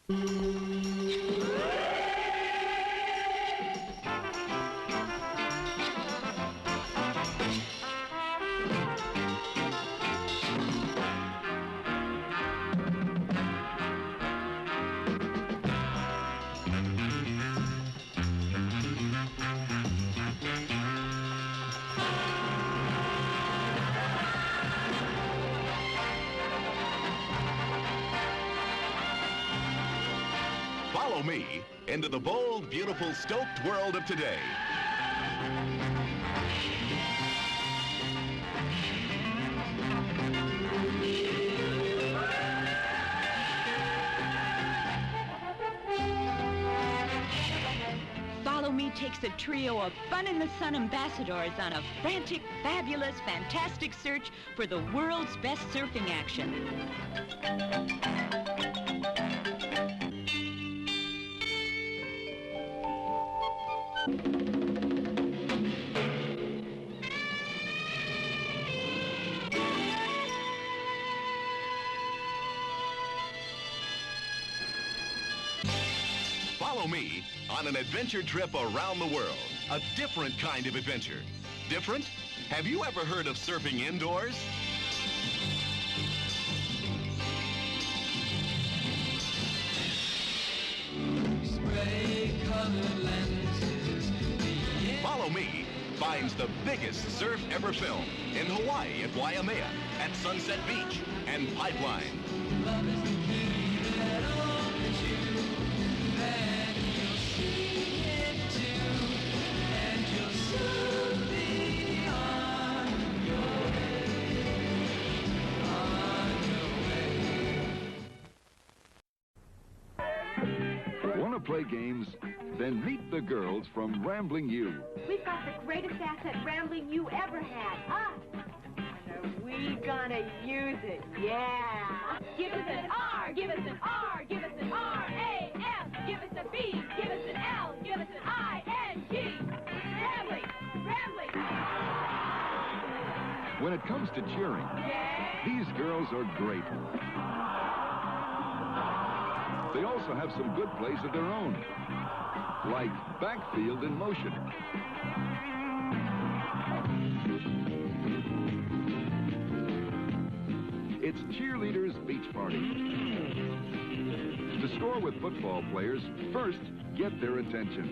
Follow me into the bold, beautiful, stoked world of today. Follow Me takes a trio of fun-in-the-sun ambassadors on a frantic, fabulous, fantastic search for the world's best surfing action. Follow me on an adventure trip around the world. A different kind of adventure. Different? Have you ever heard of surfing indoors? Follow Me finds the biggest surf ever filmed in Hawaii at Waimea, at Sunset Beach, and Pipeline. Want to play games? Then meet the girls from Rambling U. We've got the greatest asset Rambling U ever had, us. And we gonna use it, yeah. Give us an R, give us an R, give us an R-A-M, give us a B, give us an L, give us an I-N-G. Rambling, Rambling. When it comes to cheering, these girls are great. They also have some good plays of their own, like backfield in motion. It's Cheerleaders Beach Party. To score with football players, first, get their attention.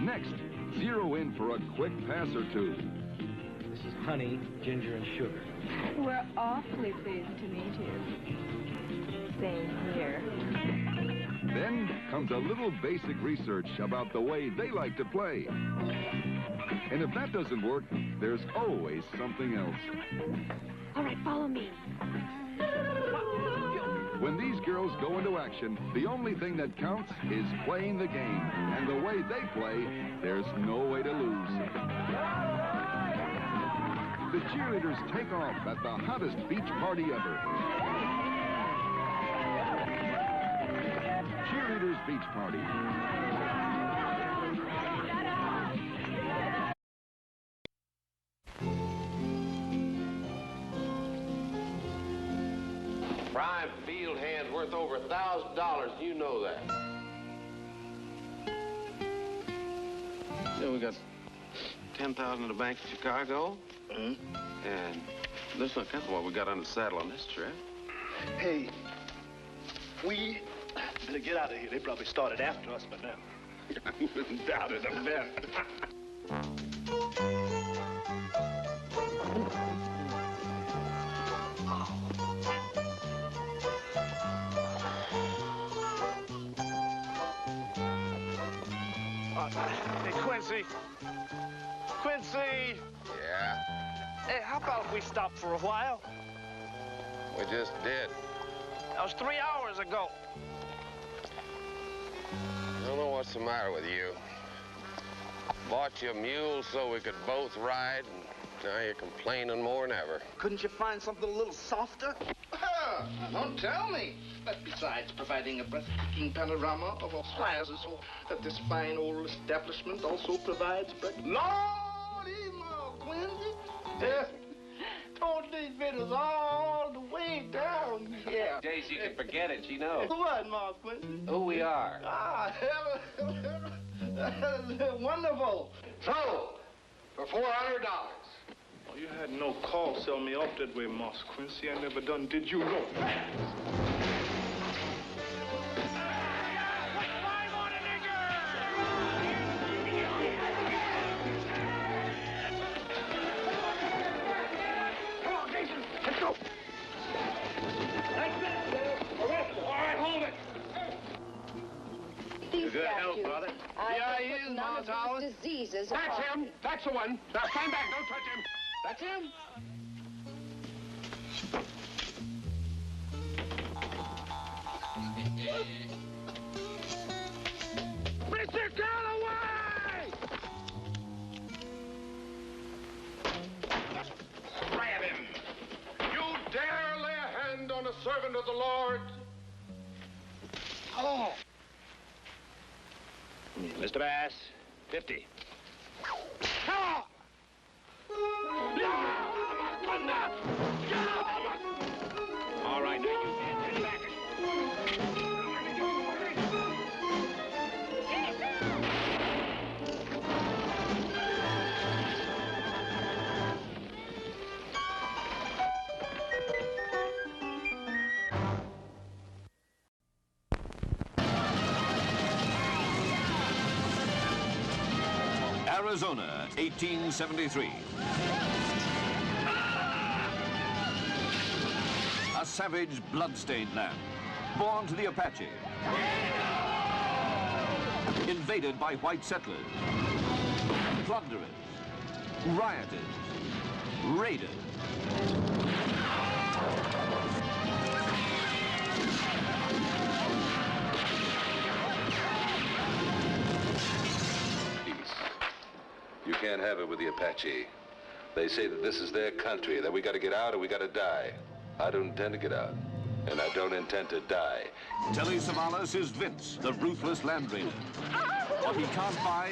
Next, zero in for a quick pass or two. This is honey, ginger, and sugar. We're awfully pleased to meet you. Same here. Then comes a little basic research about the way they like to play. And if that doesn't work, there's always something else. All right, follow me. When these girls go into action, the only thing that counts is playing the game. And the way they play, there's no way to lose. The cheerleaders take off at the hottest beach party ever. Cheerleaders Beach Party. Prime field hand's worth over $1,000. You know that. Yeah, we got $10,000 in the bank in Chicago. And listen, that's what we got on the saddle on this trip. Hey, we better get out of here. They probably started after us by now. I wouldn't doubt it a bit. Hey, Quincy. Quincy! Yeah? Hey, how about if we stop for a while? We just did. That was 3 hours ago. I don't know what's the matter with you. Bought you a mule so we could both ride, and now you're complaining more than ever. Couldn't you find something a little softer? Don't tell me. But besides providing a breathtaking panorama of our plazas, that this fine old establishment also provides breakfast. Lordy, Quincy. Yes. Told these bidders all the way down. Oh, yeah. Daisy, you can forget it. She knows. What, Ma Quincy? Who we are. Ah, wonderful. So, for $400. Oh, you had no call sell me off that way, Moss Quincy. I never done did you know. Good health, brother. Yeah, he is, Moss Howard. Diseases. That's him. That's the one. Now stand back. Don't touch him. That's him. Mr. Galloway! Grab him. You dare lay a hand on a servant of the Lord? Oh. Mr. Bass, 50. Ah! All right, now you man, get back. Arizona, 1873. A savage, blood-stained land, born to the Apache. Invaded by white settlers, plunderers, rioters, raiders. You can't have it with the Apache. They say that this is their country, that we gotta get out or we gotta die. I don't intend to get out, and I don't intend to die. Telly Savalas is Vince, the ruthless land raider. What he can't buy,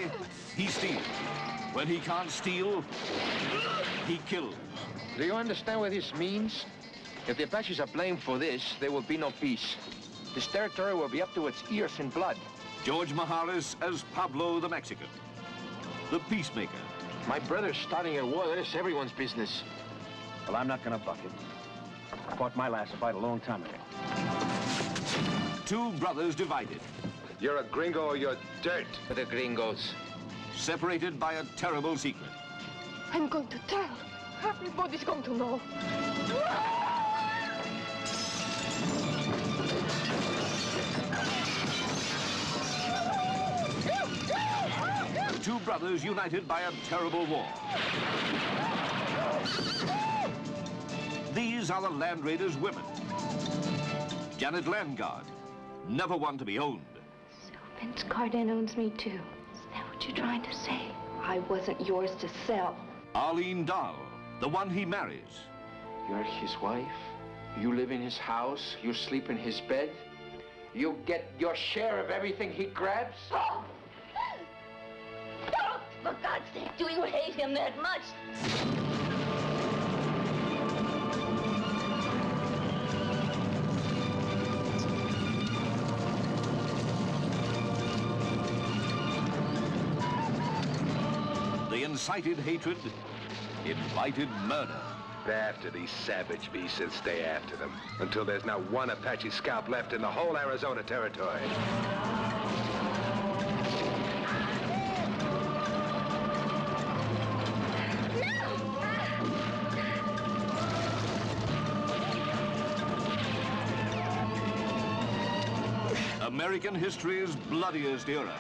he steals. When he can't steal, he kills. Do you understand what this means? If the Apaches are blamed for this, there will be no peace. This territory will be up to its ears in blood. George Mijares as Pablo the Mexican, the peacemaker. My brother's starting a war. That is everyone's business. Well, I'm not gonna buck it. I fought my last fight a long time ago. Two brothers divided. You're a gringo or you're dirt. For the gringos. Separated by a terrible secret. I'm going to tell. Everybody's going to know. Two brothers united by a terrible war. These are the Land Raiders' women. Janet Landguard, never one to be owned. So Vince Carden owns me too. Is that what you're trying to say? I wasn't yours to sell. Arlene Dahl, the one he marries. You're his wife. You live in his house. You sleep in his bed. You get your share of everything he grabs. Oh! Don't! For God's sake, do you hate him that much? They incited hatred, invited murder. They're after these savage beasts and stay after them until there's not one Apache scalp left in the whole Arizona territory. American history's bloodiest era.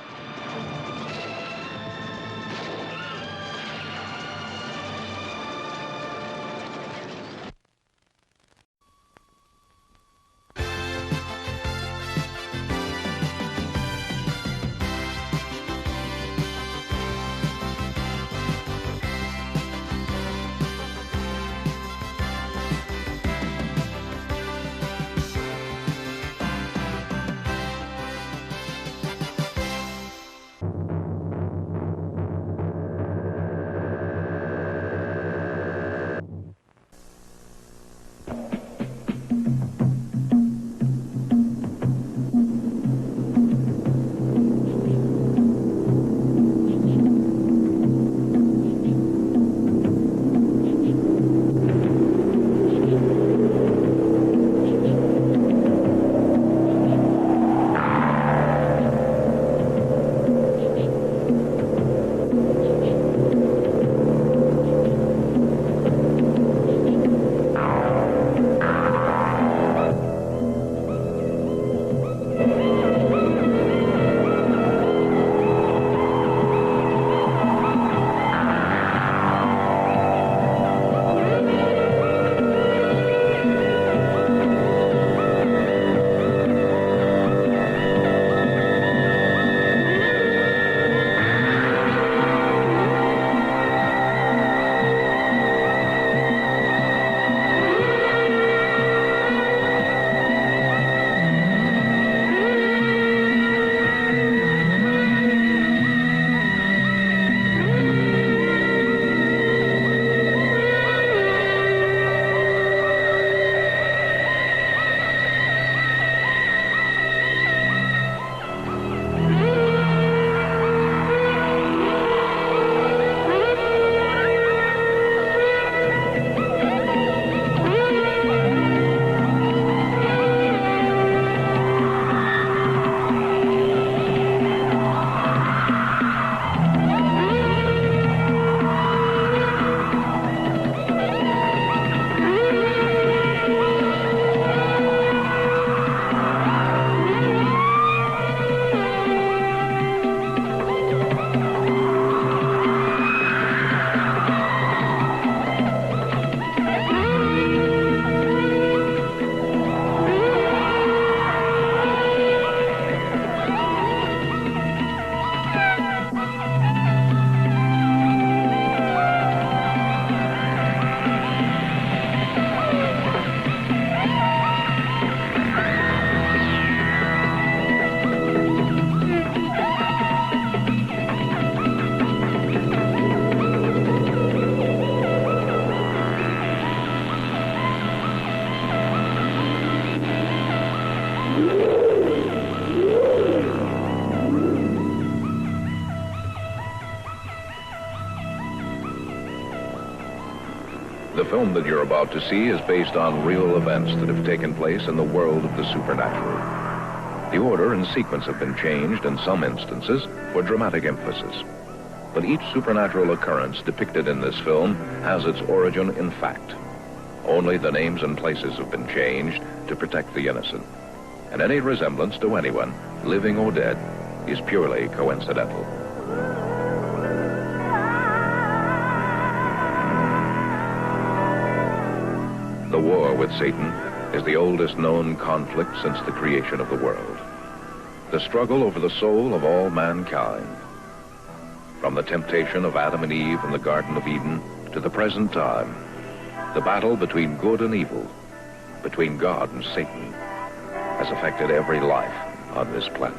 film that you're about to see is based on real events that have taken place in the world of the supernatural. The order and sequence have been changed in some instances for dramatic emphasis. But each supernatural occurrence depicted in this film has its origin in fact. Only the names and places have been changed to protect the innocent. And any resemblance to anyone, living or dead, is purely coincidental. The war with Satan is the oldest known conflict since the creation of the world. The struggle over the soul of all mankind. From the temptation of Adam and Eve in the Garden of Eden to the present time, the battle between good and evil, between God and Satan, has affected every life on this planet.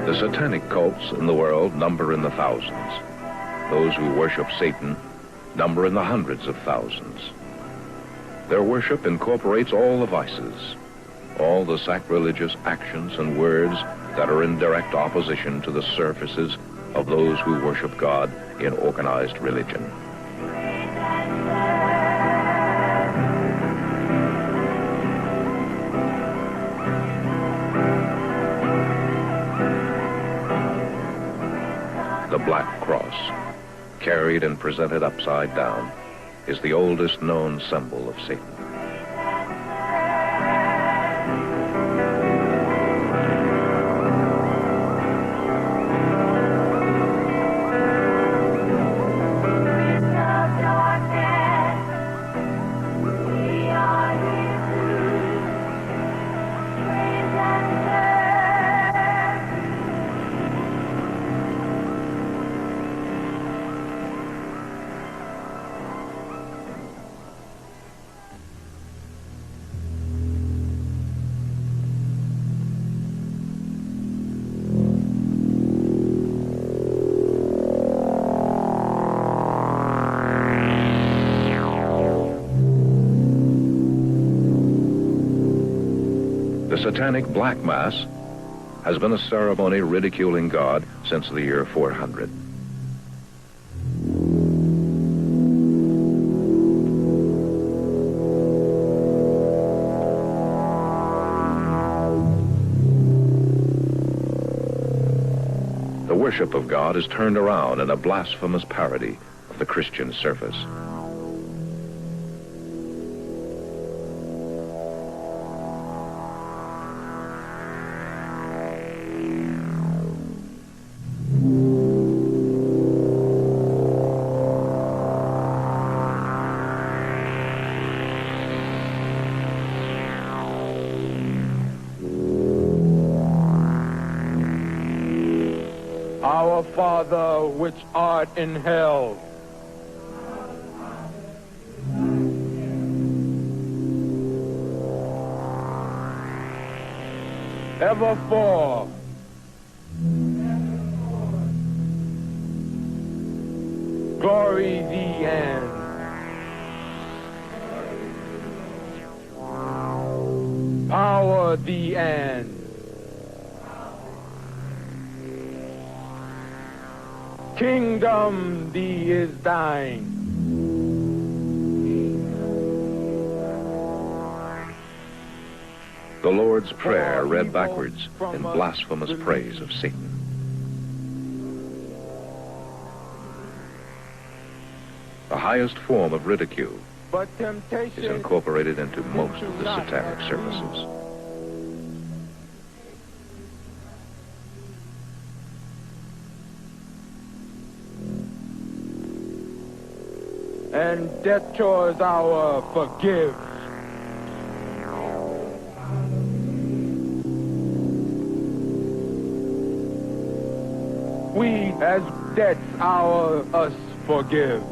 The satanic cults in the world number in the thousands. Those who worship Satan number in the hundreds of thousands. Their worship incorporates all the vices, all the sacrilegious actions and words that are in direct opposition to the surfaces of those who worship God in organized religion. The Black Cross, carried and presented upside down, is the oldest known symbol of Satan. The satanic Black Mass has been a ceremony ridiculing God since the year 400. The worship of God is turned around in a blasphemous parody of the Christian surface. Our Father, which art in hell, evermore, glory thee and power thee and kingdom thee is thine. The Lord's Prayer read backwards in blasphemous praise of Satan. The highest form of ridicule is incorporated into most of the satanic services. And debtors our forgive. We as debts our us forgive.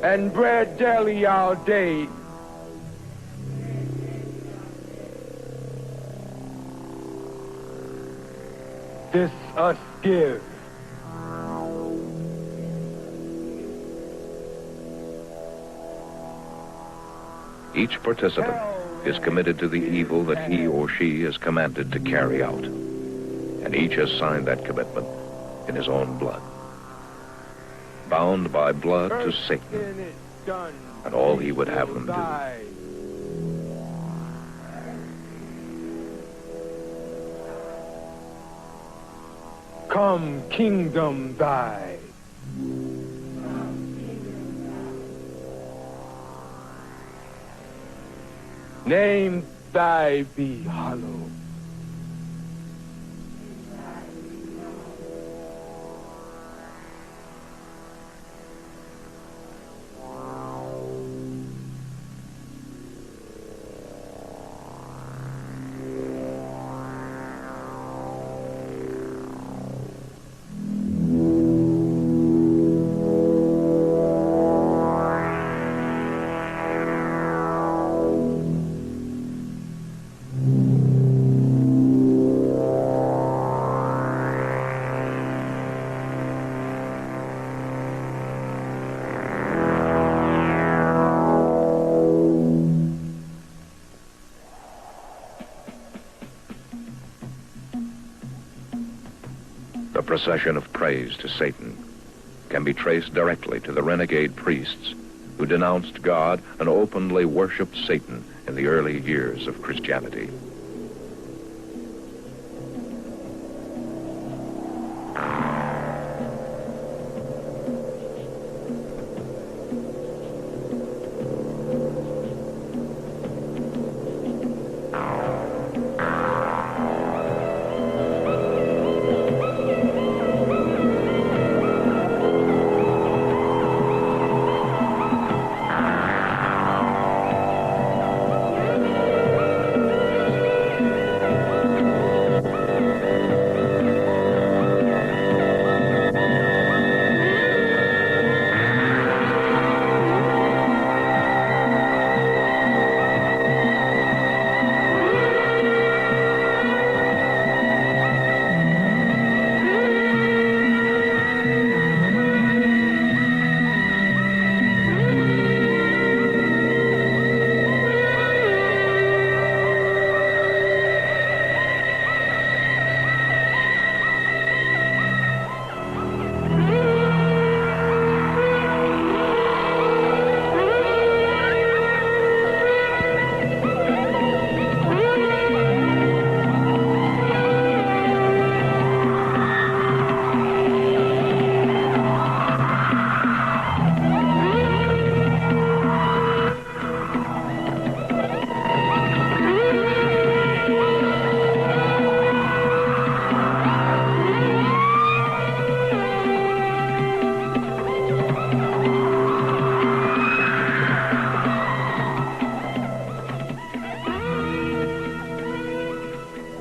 And bread daily our day, this us give. Each participant is committed to the evil that he or she is commanded to carry out. And each has signed that commitment in his own blood. Bound by blood to Satan and all he would have them do. Come, kingdom thy. Name thy be hallowed. The procession of praise to Satan can be traced directly to the renegade priests who denounced God and openly worshiped Satan in the early years of Christianity.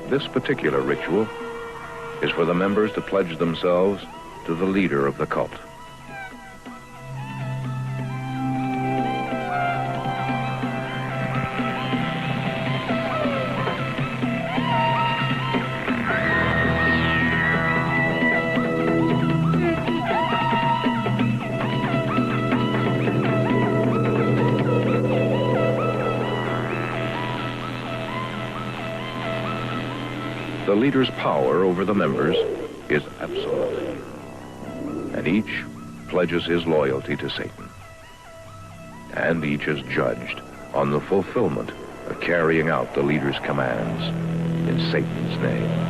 This particular ritual is for the members to pledge themselves to the leader of the cult. The leader's power over the members is absolute, and each pledges his loyalty to Satan. And each is judged on the fulfillment of carrying out the leader's commands in Satan's name.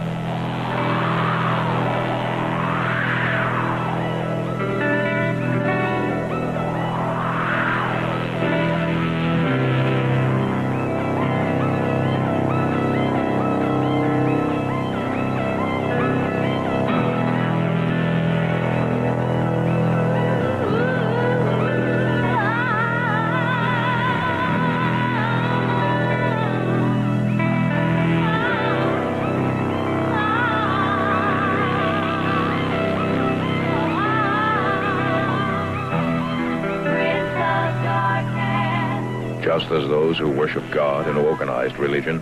Just as those who worship God in organized religion,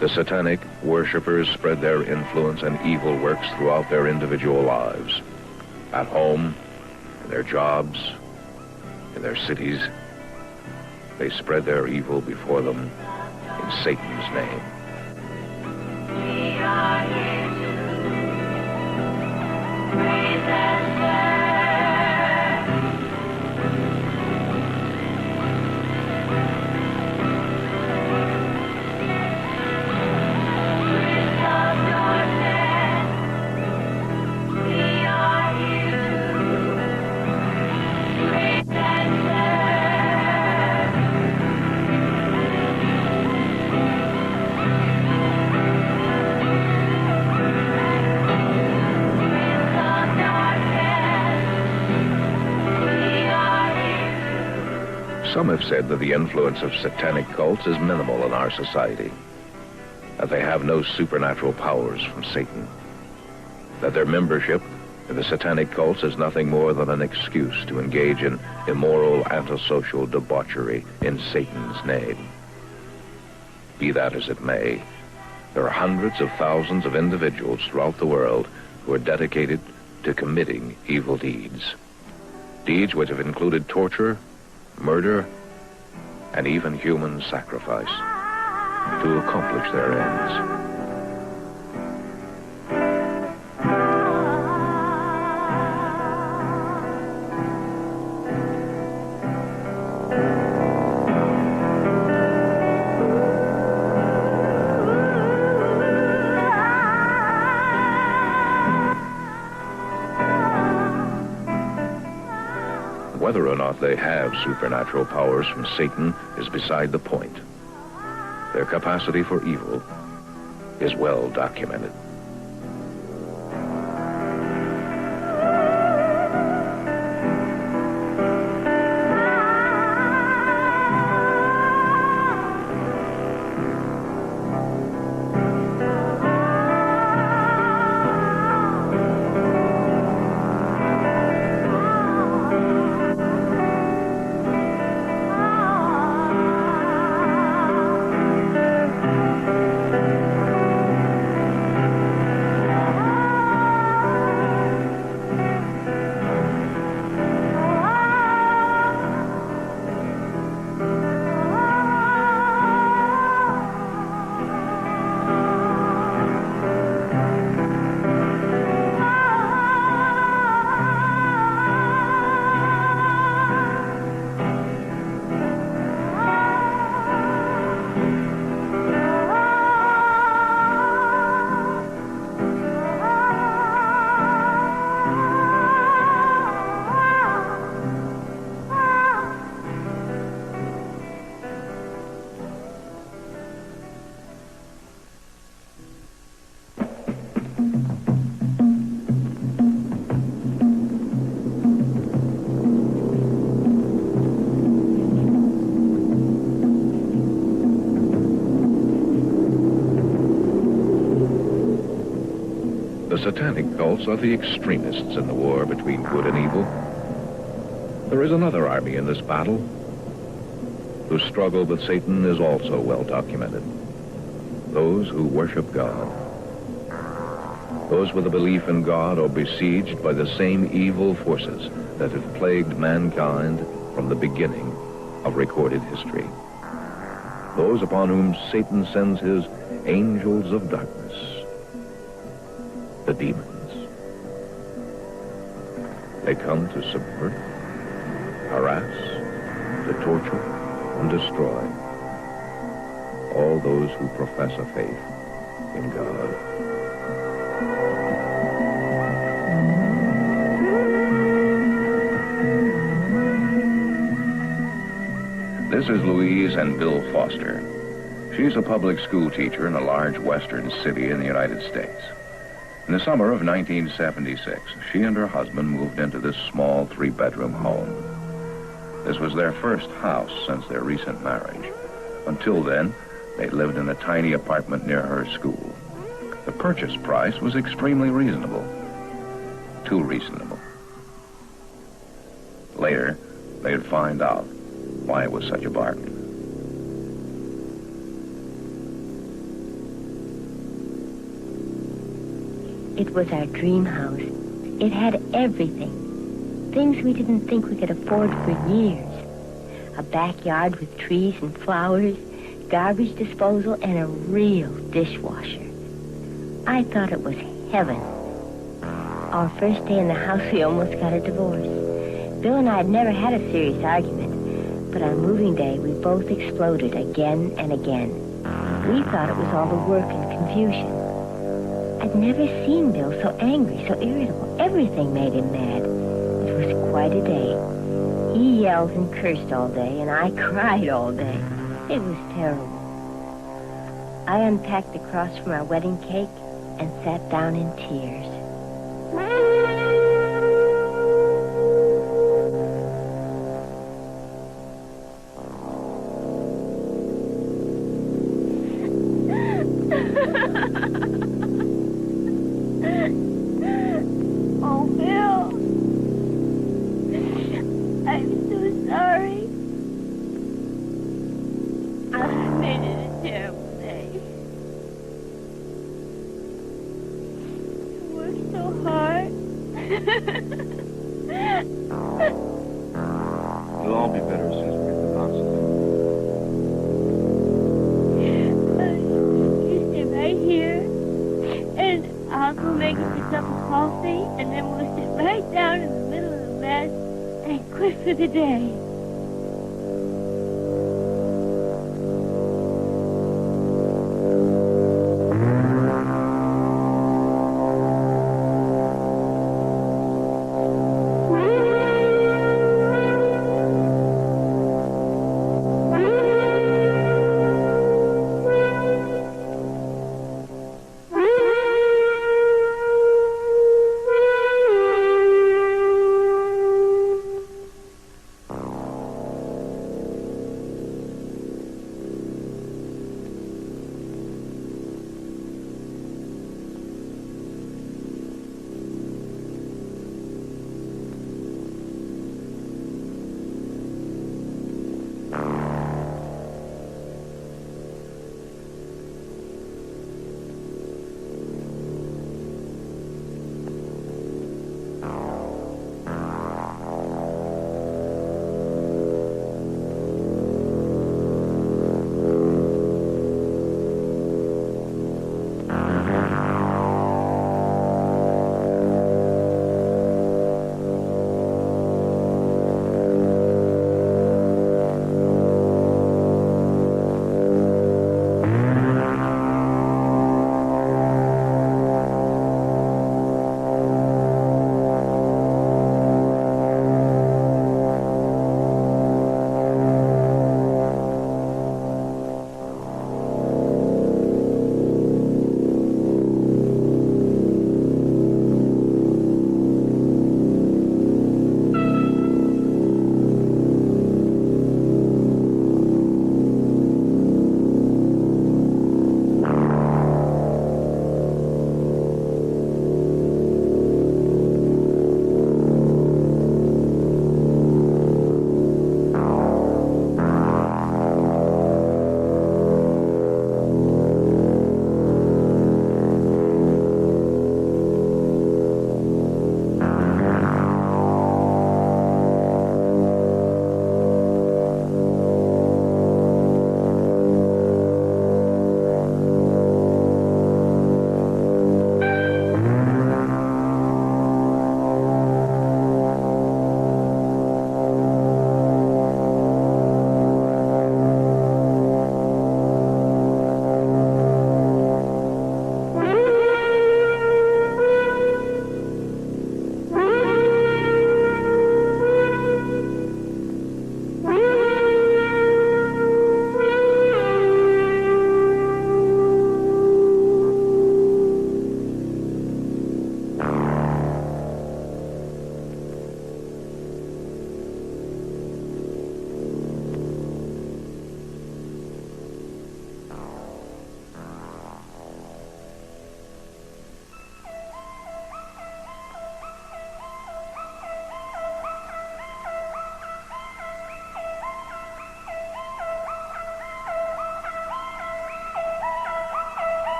the satanic worshipers spread their influence and evil works throughout their individual lives. At home, in their jobs, in their cities, They spread their evil before them in Satan's name. We are here to praise and Some have said that the influence of satanic cults is minimal in our society, that they have no supernatural powers from Satan, that their membership in the satanic cults is nothing more than an excuse to engage in immoral, antisocial debauchery in Satan's name. Be that as it may, there are hundreds of thousands of individuals throughout the world who are dedicated to committing evil deeds. Deeds which have included torture, murder, and even human sacrifice to accomplish their ends. Whether or not they have supernatural powers from Satan is beside the point. Their capacity for evil is well documented. The satanic cults are the extremists in the war between good and evil. There is another army in this battle whose struggle with Satan is also well documented. Those who worship God. Those with a belief in God are besieged by the same evil forces that have plagued mankind from the beginning of recorded history. Those upon whom Satan sends his angels of darkness. The demons. They come to subvert, harass, to torture, and destroy all those who profess a faith in God. This is Louise and Bill Foster. She's a public school teacher in a large western city in the United States. In the summer of 1976, she and her husband moved into this small 3-bedroom home. This was their first house since their recent marriage. Until then, they lived in a tiny apartment near her school. The purchase price was extremely reasonable. Too reasonable. Later, they'd find out why it was such a bargain. It was our dream house. It had everything. Things we didn't think we could afford for years. a backyard with trees and flowers, garbage disposal, and a real dishwasher. I thought it was heaven. Our first day in the house, we almost got a divorce. Bill and I had never had a serious argument, but on moving day, we both exploded again and again. We thought it was all the work and confusion. I'd never seen Bill so angry, so irritable. Everything made him mad. It was quite a day. He yelled and cursed all day, and I cried all day. It was terrible. I unpacked the cross from our wedding cake and sat down in tears. Oh, Bill. I'm so sorry. I made it a terrible day. I worked so hard. It'll all be better as soon as we get the box. You stay right here, and I'll go make us a cup of coffee, and then we'll sit right down in the middle of the mess and quit for the day.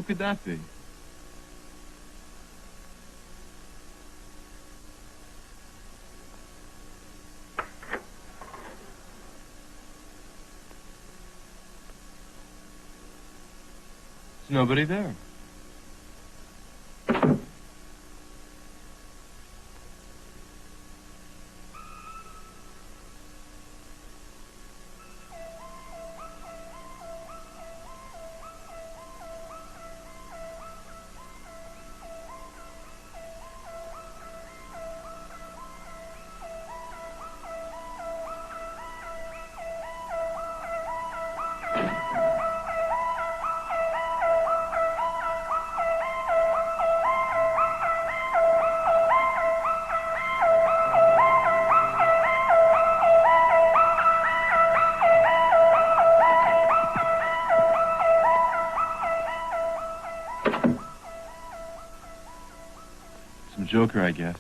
could that be? There's nobody there. Some joker, I guess.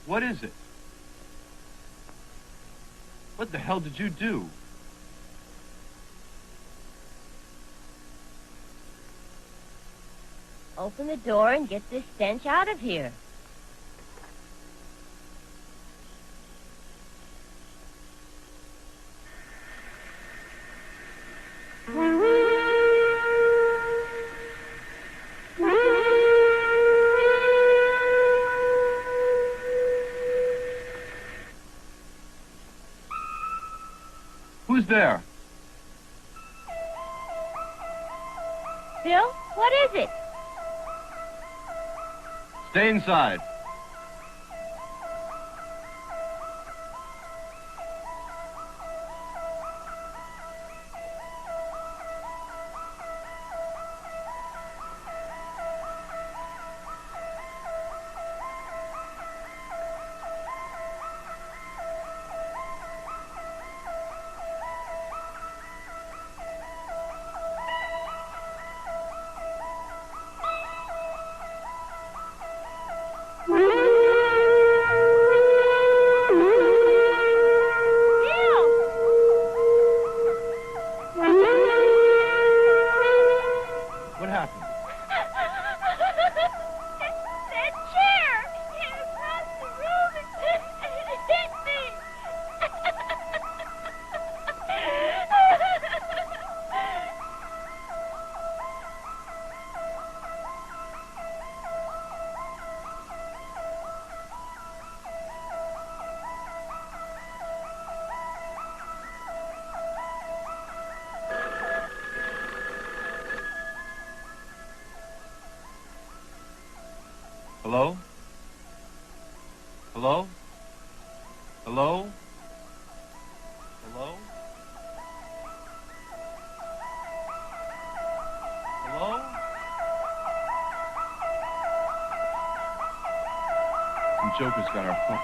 What is it? What the hell did you do? Open the door and get this stench out of here. Who's there? Bill, what is it? Stay inside. Hello? Hello? Some joker's got our phone.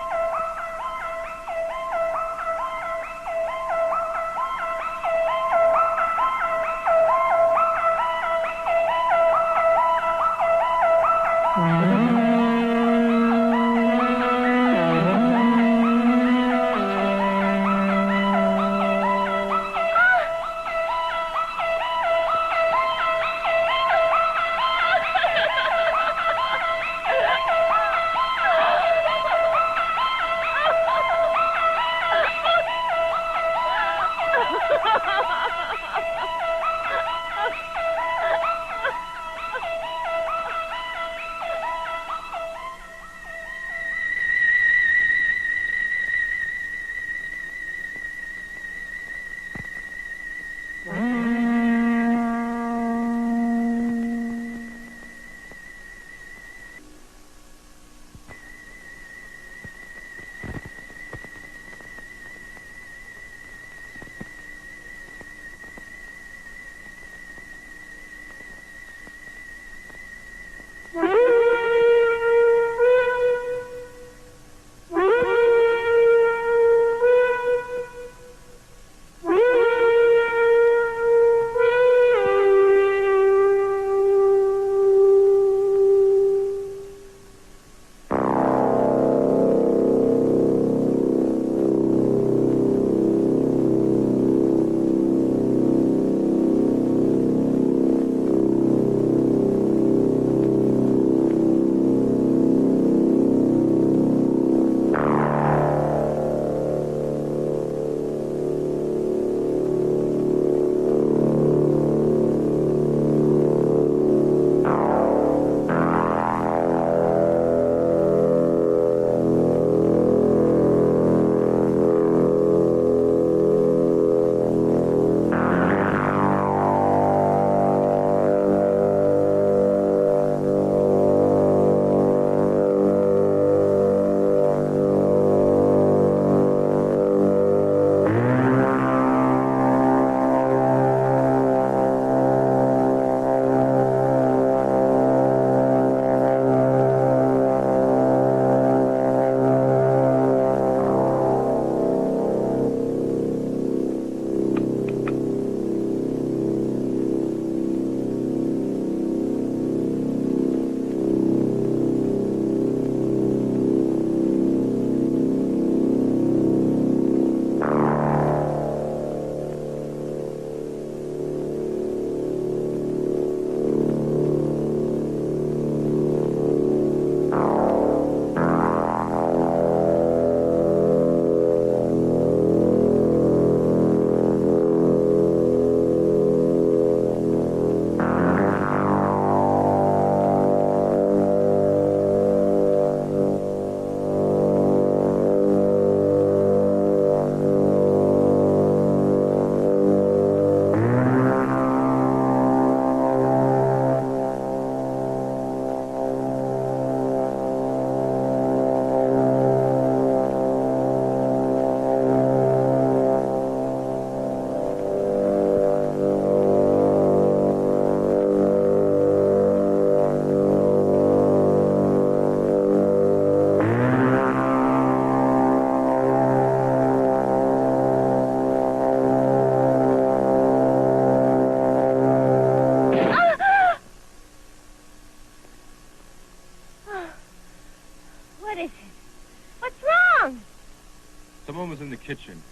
Someone was in the kitchen.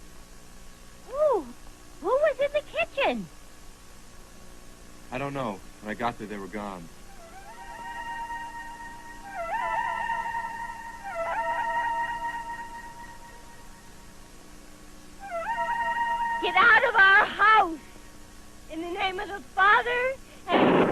Ooh, who was in the kitchen? I don't know. When I got there, they were gone. Get out of our house! In the name of the Father and...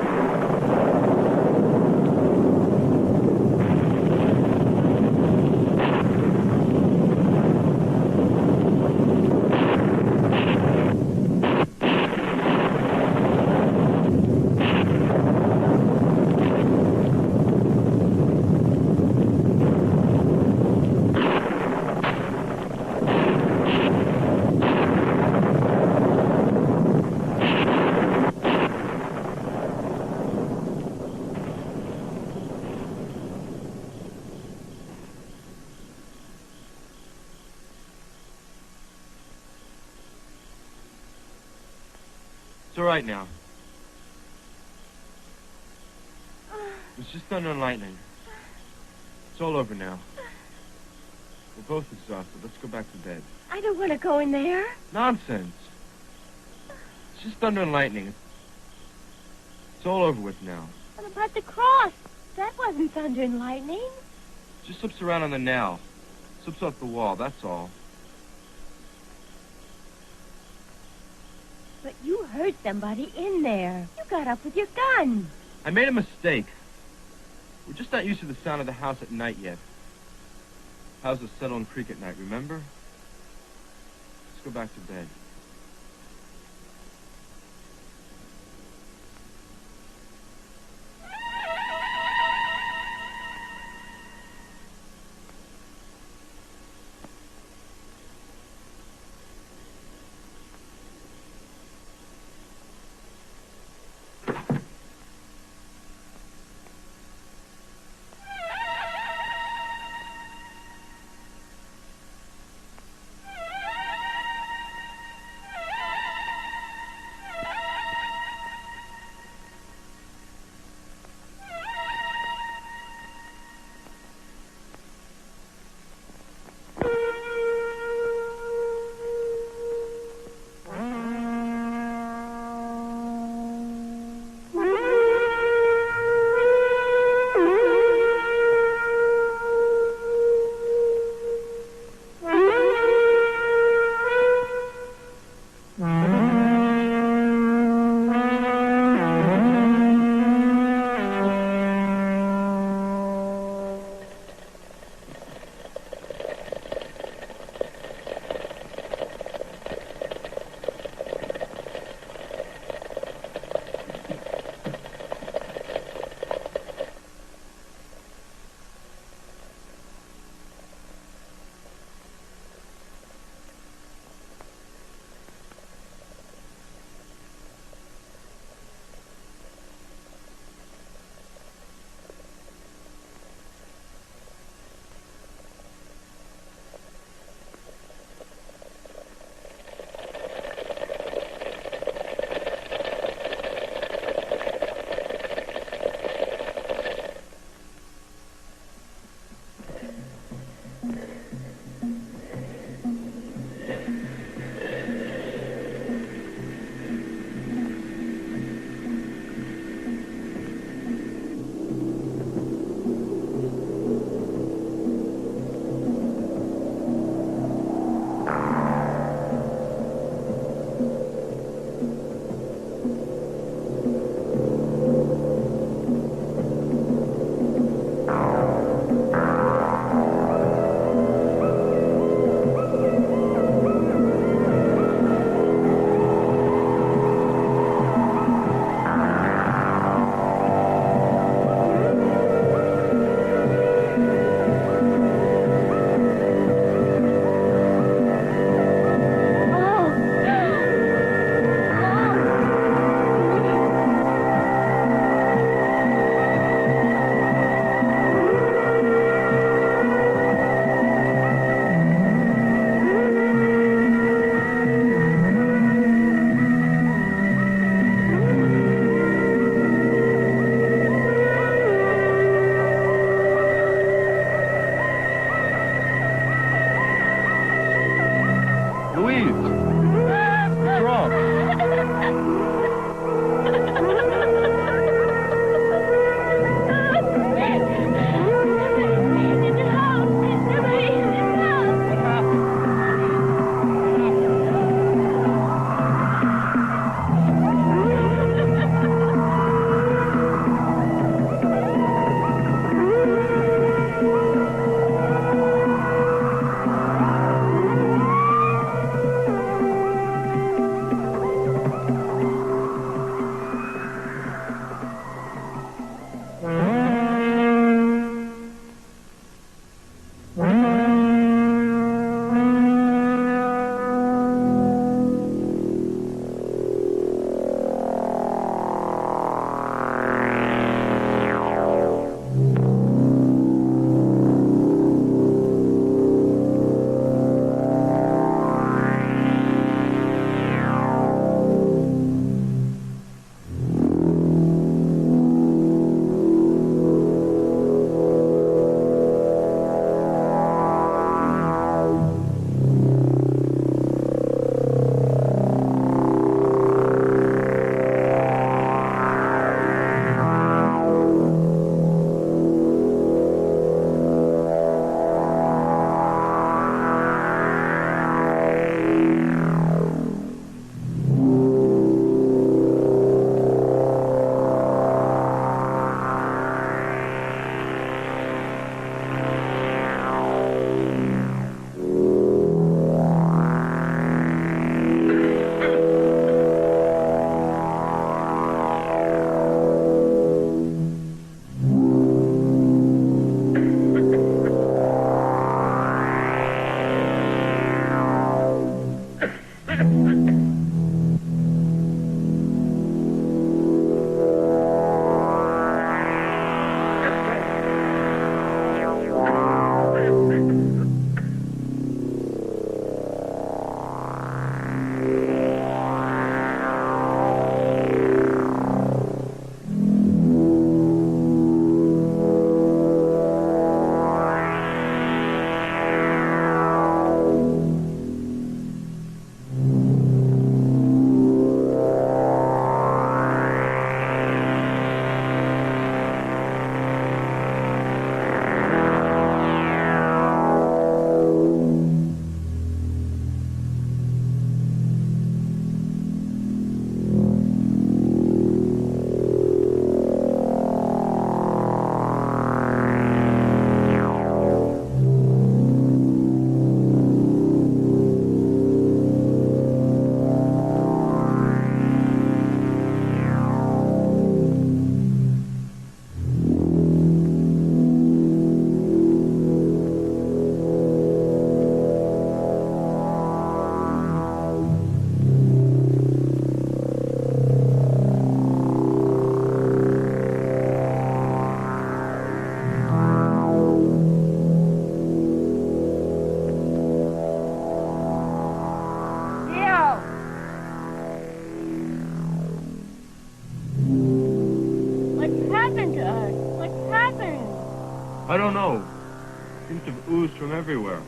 all right now. It was just thunder and lightning. It's all over now. We're both exhausted. Let's go back to bed. I don't want to go in there. Nonsense. It's just thunder and lightning. It's all over with now. What about the cross? That wasn't thunder and lightning. It just slips around on the nail. Slips off the wall, that's all. But you hurt somebody in there. You got up with your gun. I made a mistake. We're just not used to the sound of the house at night yet. How's the Settling Creek at night, remember? Let's go back to bed. I don't know. Seems to have oozed from everywhere.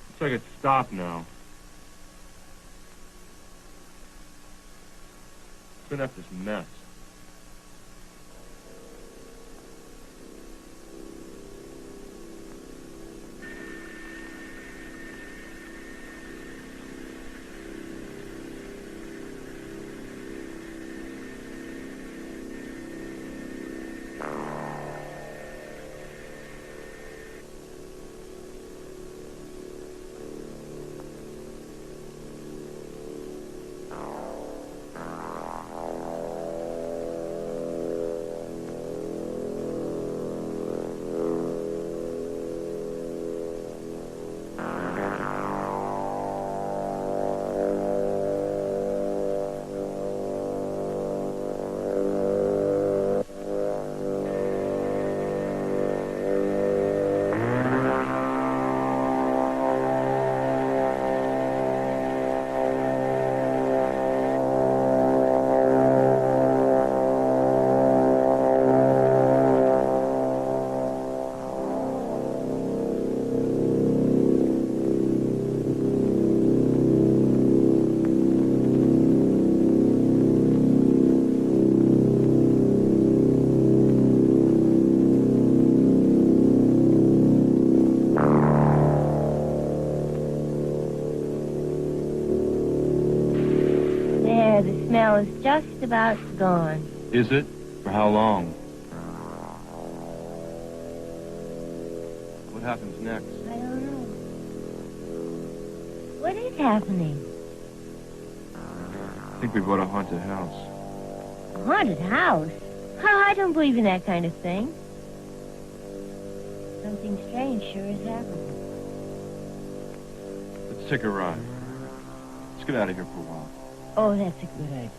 Looks like it's stopped now. Clean up this mess. The smell is just about gone. Is it? For how long? What happens next? I don't know. What is happening? I think we bought a haunted house. A haunted house? Oh, I don't believe in that kind of thing. Something strange sure is happening. Let's take a ride. Let's get out of here for a while. Oh, that's a good idea.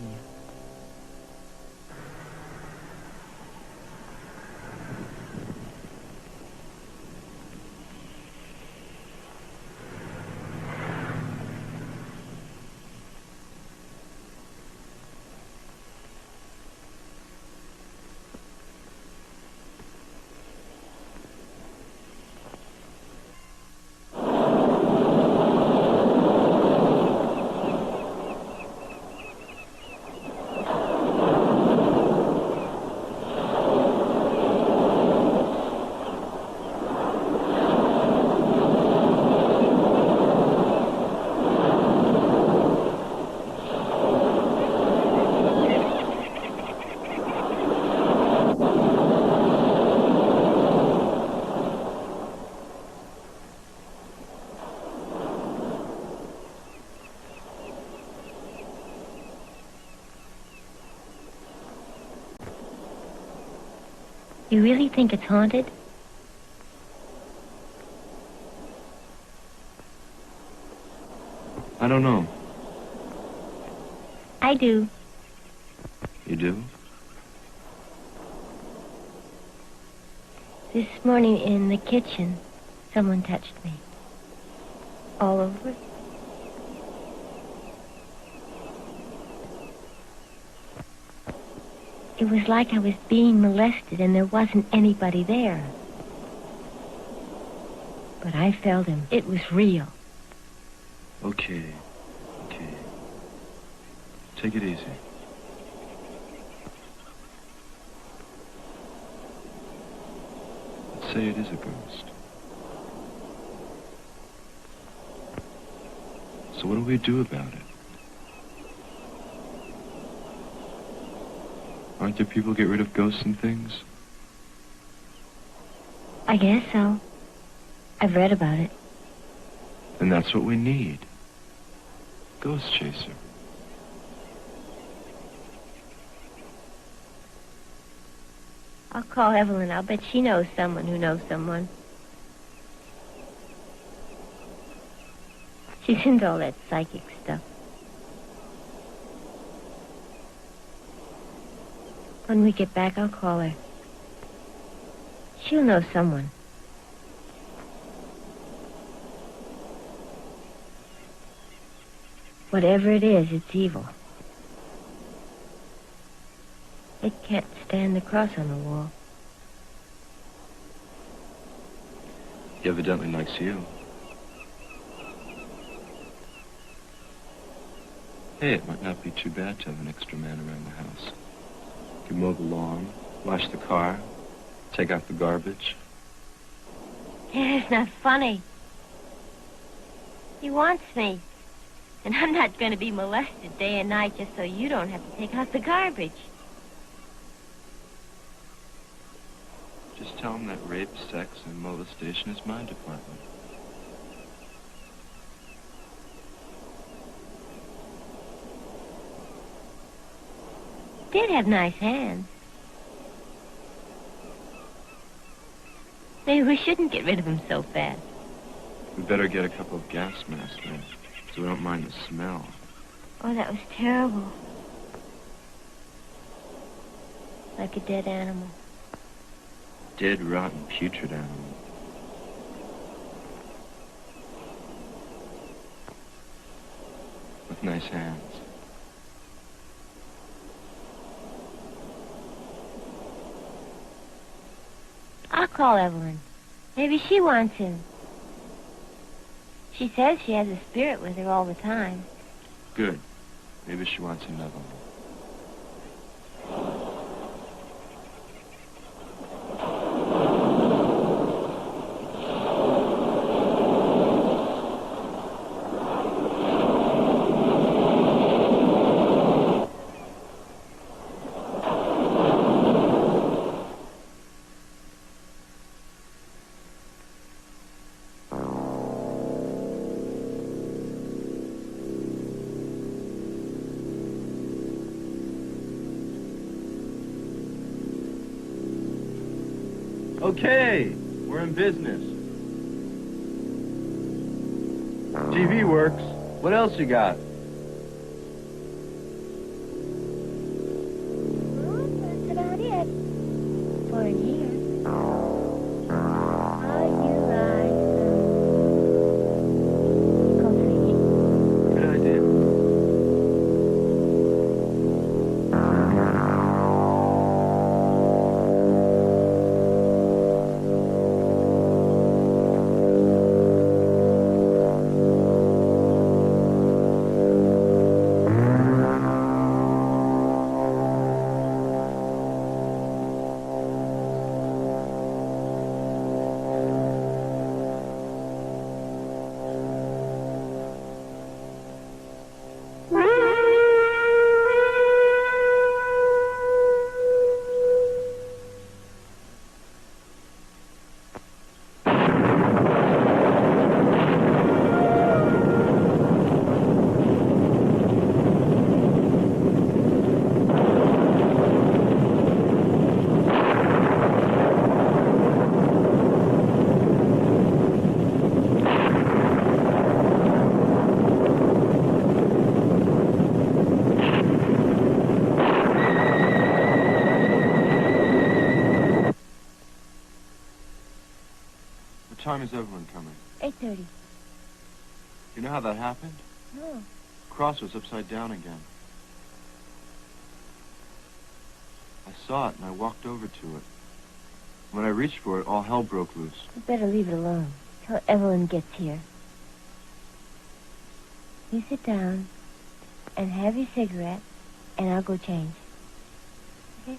You really think it's haunted? I don't know. I do. You do? This morning in the kitchen, someone touched me. All over. It was like I was being molested and there wasn't anybody there. But I felt him. It was real. Okay. Take it easy. Let's say it is a ghost. So what do we do about it? Aren't there people who get rid of ghosts and things? I guess so. I've read about it. And that's what we need. Ghost chaser. I'll call Evelyn. I'll bet she knows someone who knows someone. She's into all that psychic stuff. When we get back, I'll call her. She'll know someone. Whatever it is, it's evil. It can't stand the cross on the wall. He evidently likes you. Hey, it might not be too bad to have an extra man around the house. You can mow the lawn, wash the car, take out the garbage. It's not funny. He wants me. And I'm not going to be molested day and night just so you don't have to take out the garbage. Just tell him that rape, sex, and molestation is my department. Did have nice hands. Maybe we shouldn't get rid of him so fast. We better get a couple of gas masks then, so we don't mind the smell. Oh, that was terrible. Like a dead animal. Dead, rotten, putrid animal. With nice hands. I'll call Evelyn. Maybe she wants him. She says she has a spirit with her all the time. Good. Maybe she wants another one. Okay, we're in business. TV works. What else you got? Well, that's about it. For a year. How you like coffee? Good idea. What time is Evelyn coming? 8:30. You know how that happened? No. Cross was upside down again. I saw it and I walked over to it. When I reached for it, all hell broke loose. You better leave it alone till Evelyn gets here. You sit down and have your cigarette, and I'll go change. Okay?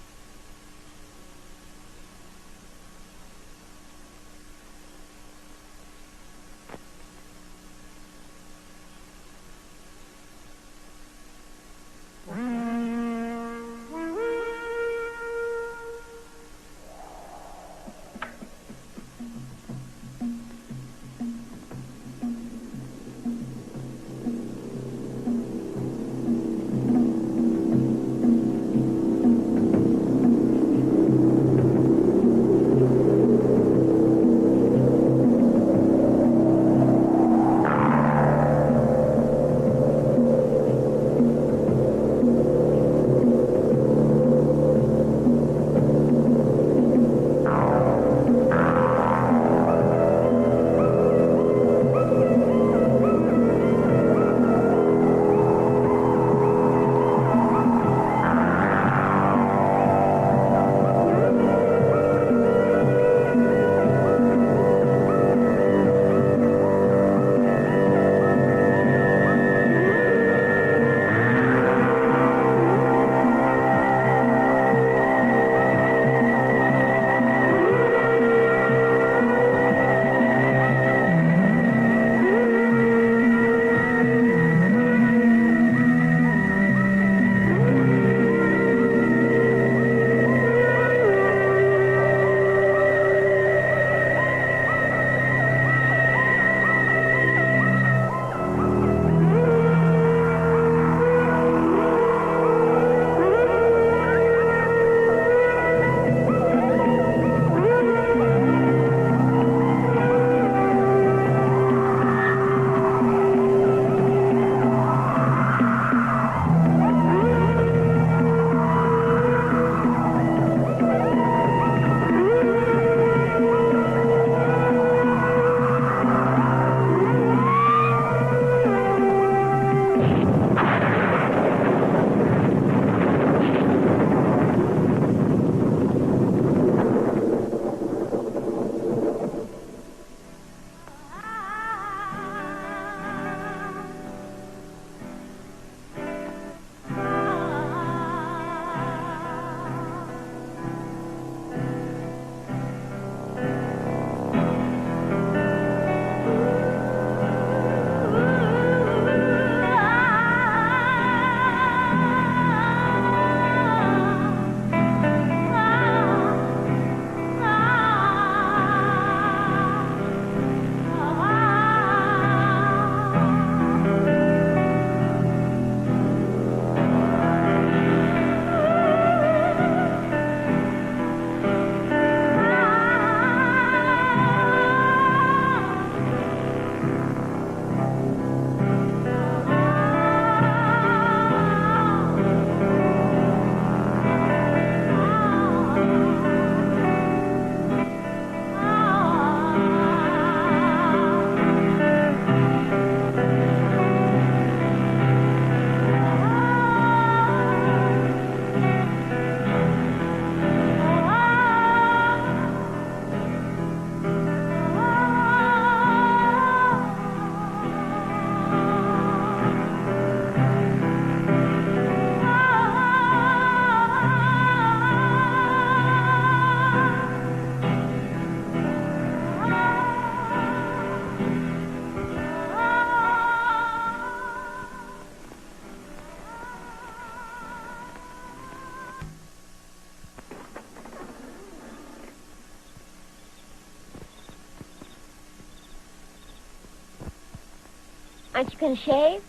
Aren't you going to shave?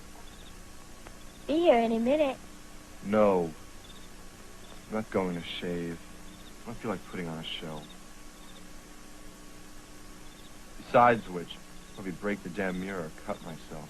Be here any minute. No. I'm not going to shave. I don't feel like putting on a show. Besides which, I'll probably break the damn mirror or cut myself.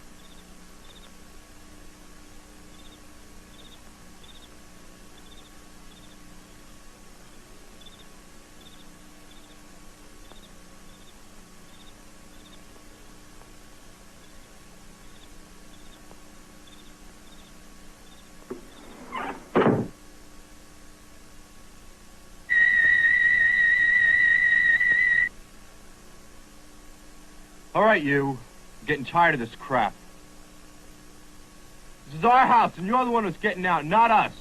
All right, you. I'm getting tired of this crap. This is our house, and you're the one who's getting out, not us.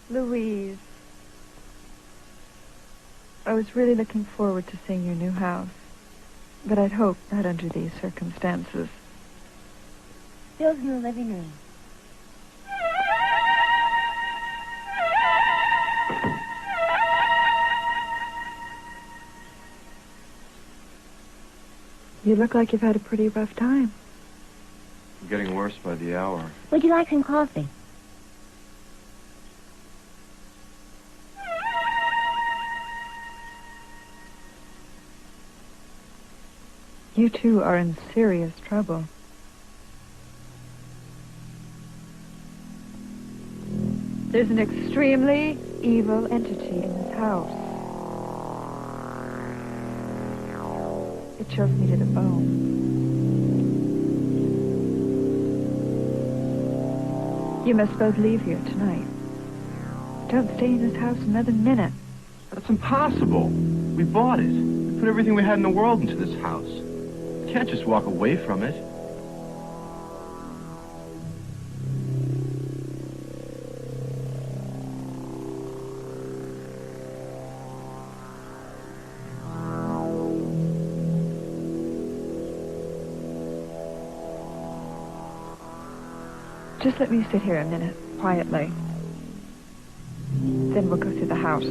Louise, I was really looking forward to seeing your new house, but I'd hoped not under these circumstances. Bill's in the living room. You look like you've had a pretty rough time. I'm getting worse by the hour. Would you like some coffee? You two are in serious trouble. There's an extremely evil entity in this house. It chills me to the bone. You must both leave here tonight. Don't stay in this house another minute. That's impossible. We bought it. We put everything we had in the world into this house. We can't just walk away from it. Just let me sit here a minute, quietly. Then we'll go through the house.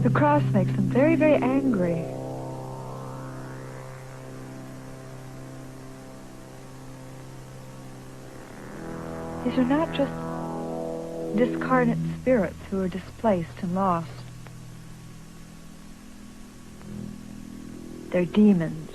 The cross makes them very, very angry. These are not just discarnate spirits who are displaced and lost. They're demons.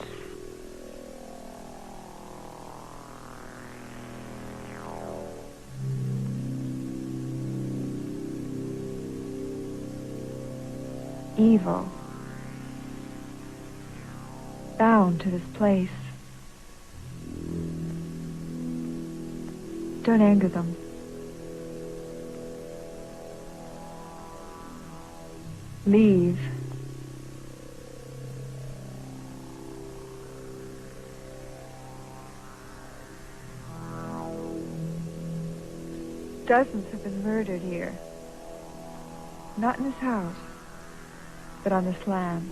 Evil. Bound to this place. Don't anger them. Leave. Dozens have been murdered here. Not in this house, but on this land.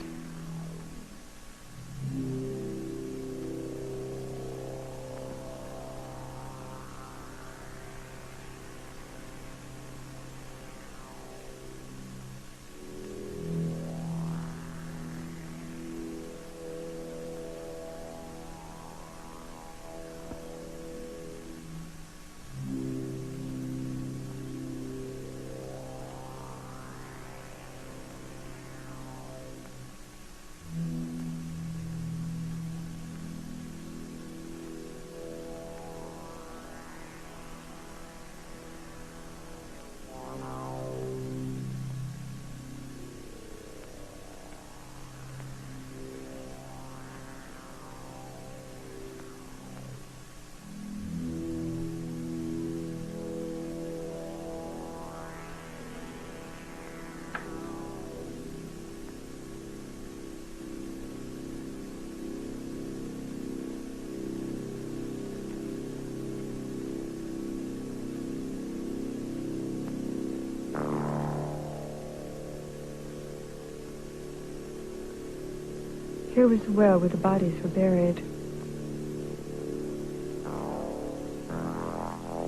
Here was the well where the bodies were buried.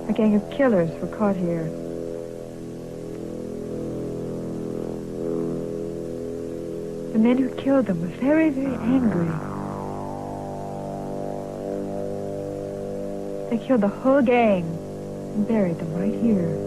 A gang of killers were caught here. The men who killed them were very, very angry. They killed the whole gang and buried them right here.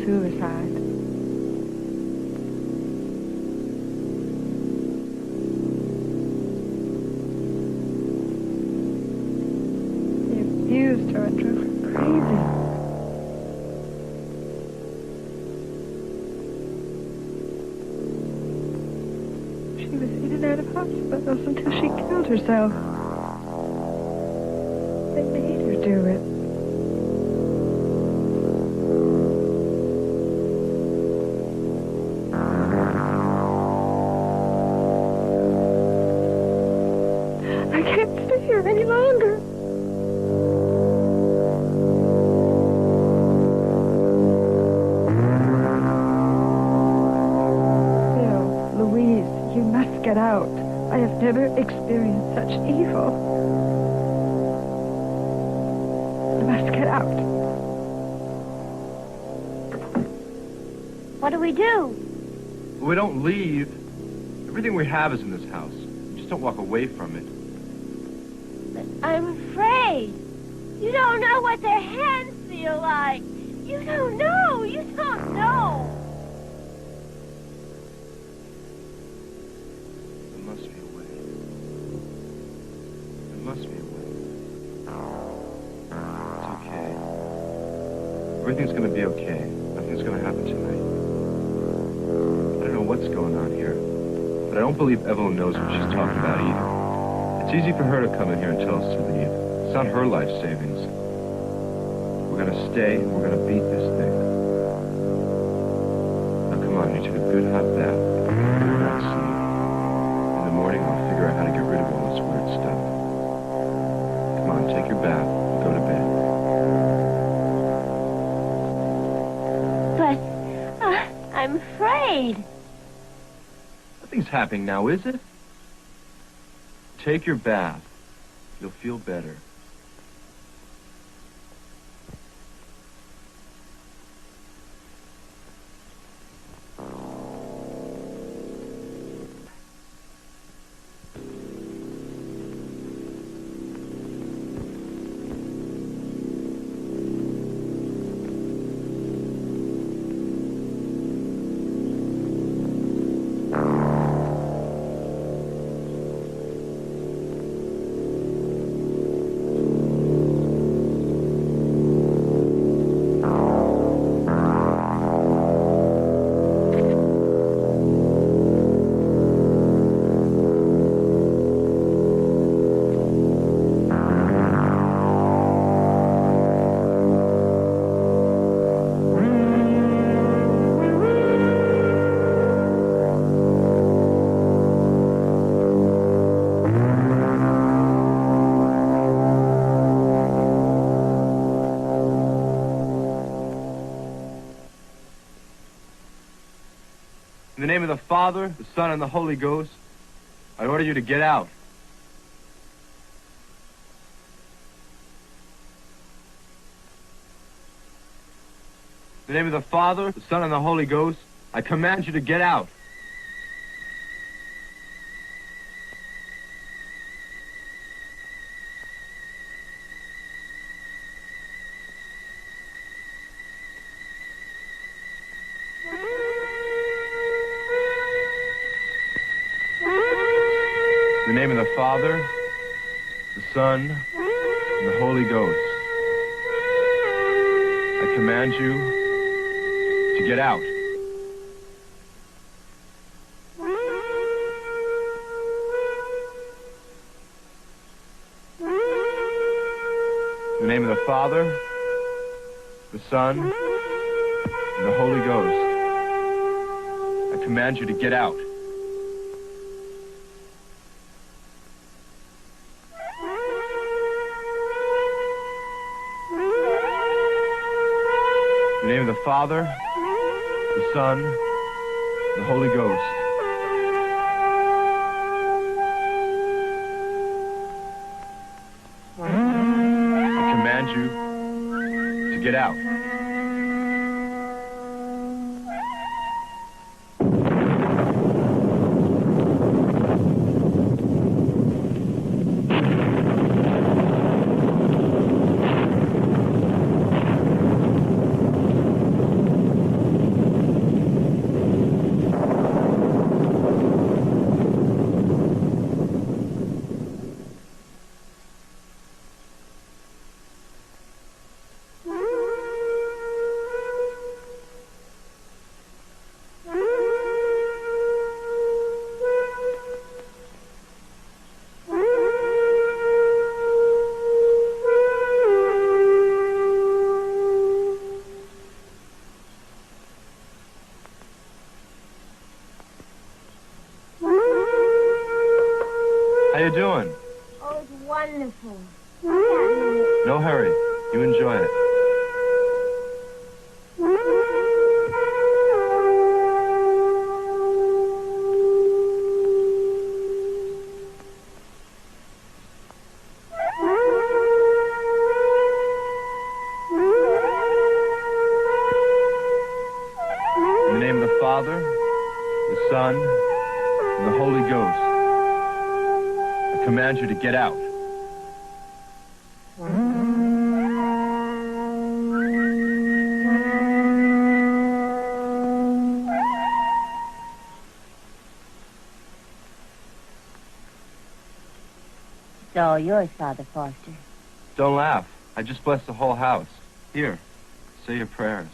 Suicide. They abused her and drove her crazy. She was in and out of hospitals until she killed herself. They made her do it. I can't stay here any longer. Bill, Louise, you must get out. I have never experienced such evil. You must get out. What do we do? We don't leave. Everything we have is in this house. We just don't walk away from it. I'm afraid. You don't know what their hands feel like. You don't know. You don't know. There must be a way. There must be a way. It's okay. Everything's gonna be okay. Nothing's gonna happen tonight. I don't know what's going on here, but I don't believe Evelyn knows what she's talking about either. It's easy for her to come in here and tell us to leave. It's not her life savings. We're gonna stay and we're gonna beat this thing. Now come on, you take a good hot bath. Get a good night's sleep. In the morning, I'll figure out how to get rid of all this weird stuff. Come on, take your bath and go to bed. But I'm afraid. Nothing's happening now, is it? Take your bath. You'll feel better. In the name of the Father, the Son, and the Holy Ghost, I order you to get out. In the name of the Father, the Son, and the Holy Ghost, I command you to get out. In the name of the Father, the Son, and the Holy Ghost, I command you to get out. In the name of the Father, the Son, and the Holy Ghost, I command you to get out. In the name of the Father, the Son, and the Holy Ghost, I command you to get out. How you doing? Oh, it's wonderful. No hurry. You enjoy it. In the name of the Father, the Son, and the Holy Ghost, I command you to get out. It's all yours, Father Foster. Don't laugh. I just blessed the whole house. Here, say your prayers.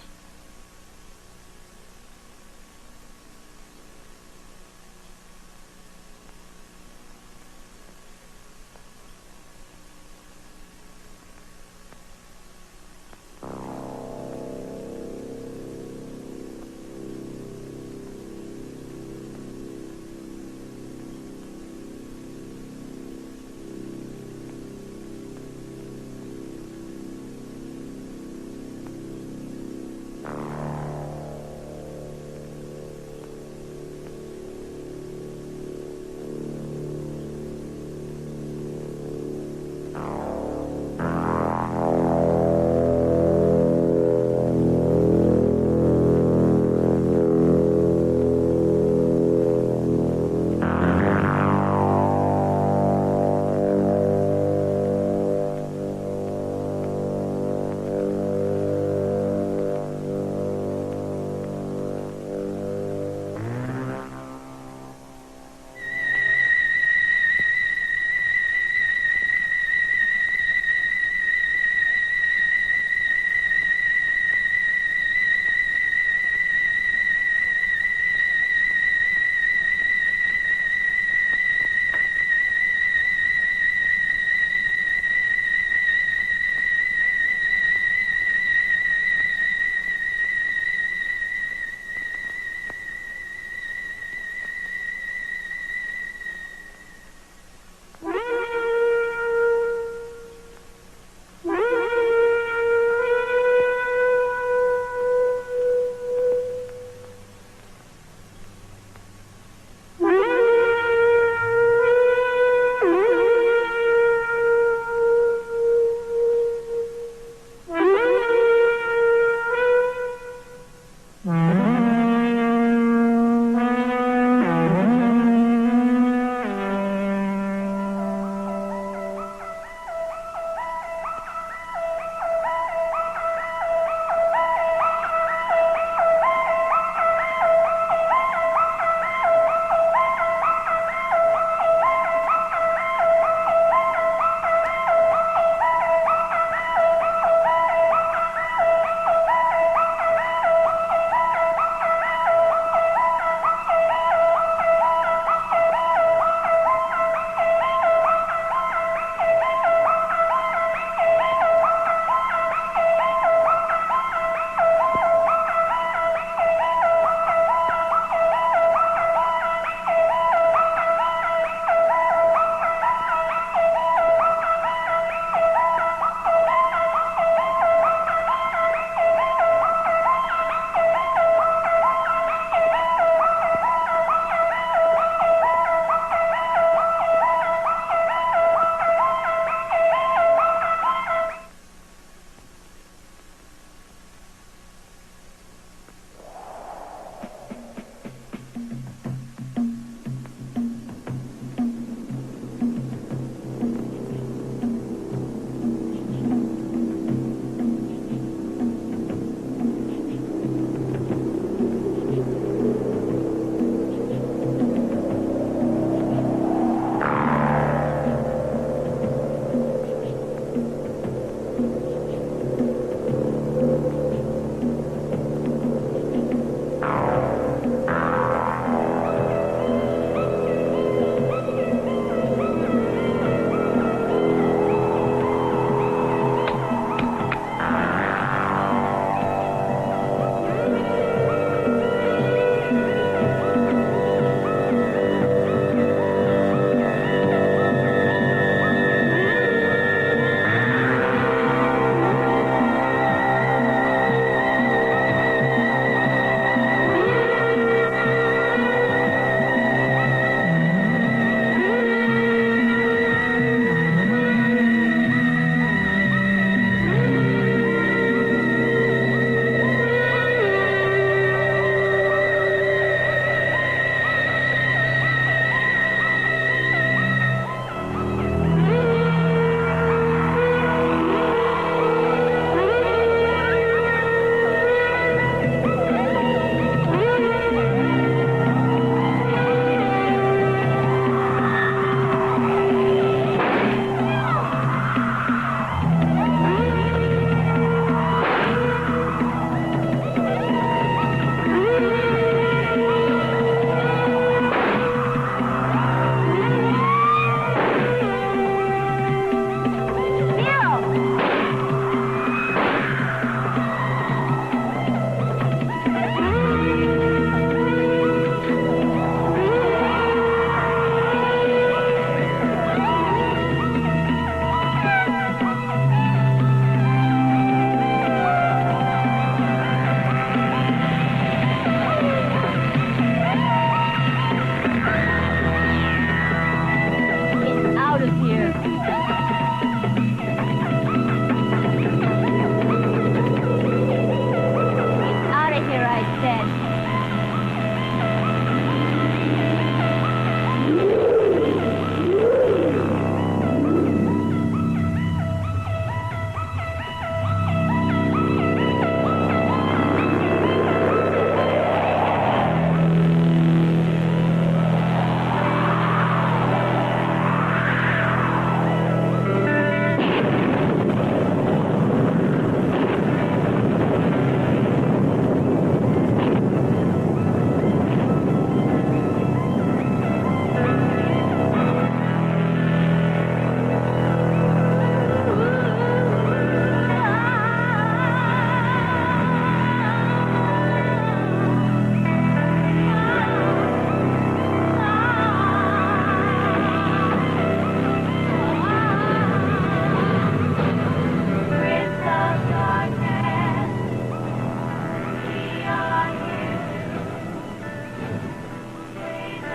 like that.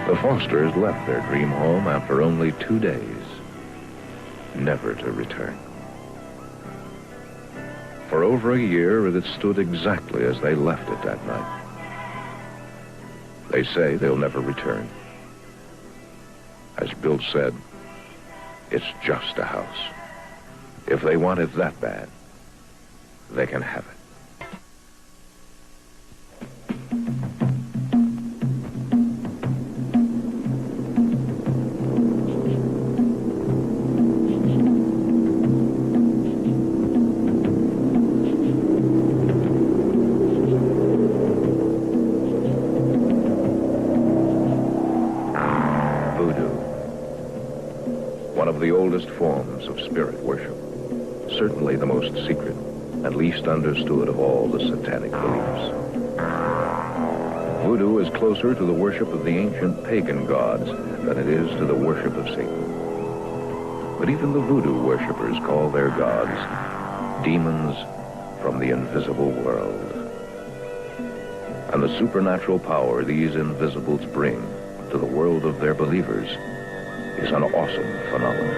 The Fosters left their dream home after only 2 days, never to return. For over a year, it had stood exactly as they left it that night. They say they'll never return. As Bill said, it's just a house. If they want it that bad, they can have it. One of the oldest forms of spirit worship, certainly the most secret and least understood of all the satanic beliefs. Voodoo is closer to the worship of the ancient pagan gods than it is to the worship of Satan. But even the voodoo worshippers call their gods demons from the invisible world. And the supernatural power these invisibles bring to the world of their believers is an awesome phenomenon.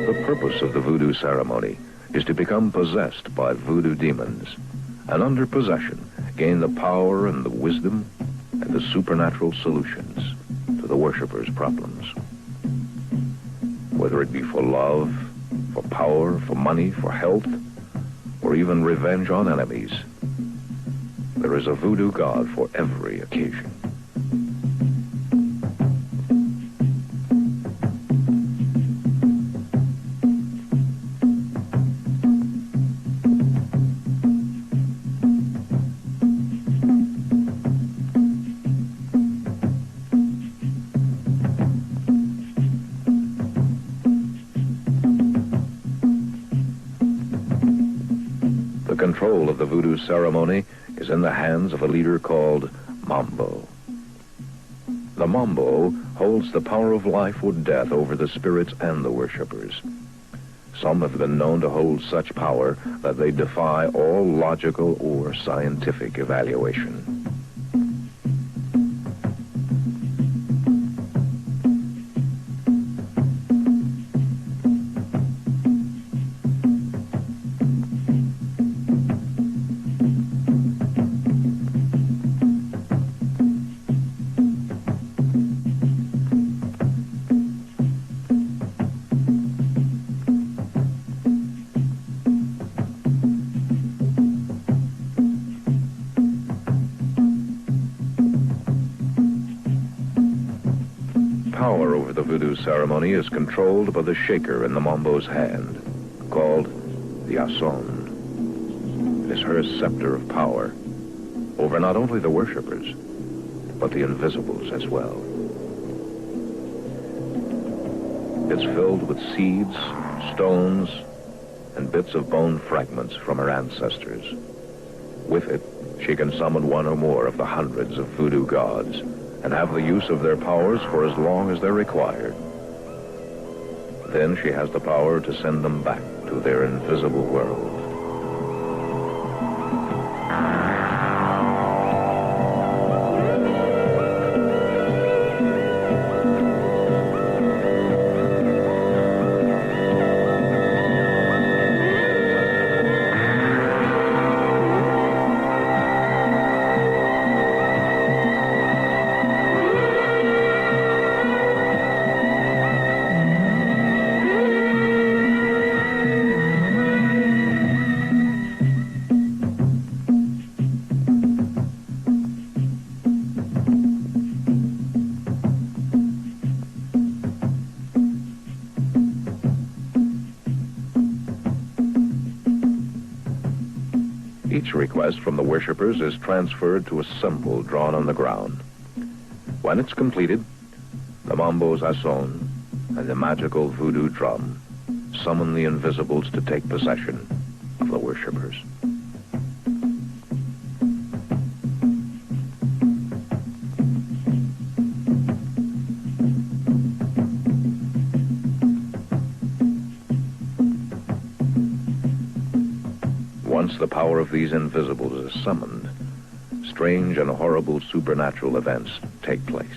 The purpose of the voodoo ceremony is to become possessed by voodoo demons, and under possession, gain the power and the wisdom and the supernatural solutions to the worshippers' problems. Whether it be for love, for power, for money, for health, or even revenge on enemies, there is a voodoo god for every occasion. The control of the voodoo ceremony is in the hands of a leader called Mambo. The Mambo holds the power of life or death over the spirits and the worshippers. Some have been known to hold such power that they defy all logical or scientific evaluation. Power over the voodoo ceremony is controlled by the shaker in the Mambo's hand, called the Ason. It is her scepter of power over not only the worshippers, but the invisibles as well. It's filled with seeds, stones, and bits of bone fragments from her ancestors. With it, she can summon one or more of the hundreds of voodoo gods and have the use of their powers for as long as they're required. Then she has the power to send them back to their invisible world. Each request from the worshippers is transferred to a symbol drawn on the ground. When it's completed, the mambo sazon and the magical voodoo drum summon the invisibles to take possession of the worshippers. Once the power of these invisibles is summoned, strange and horrible supernatural events take place.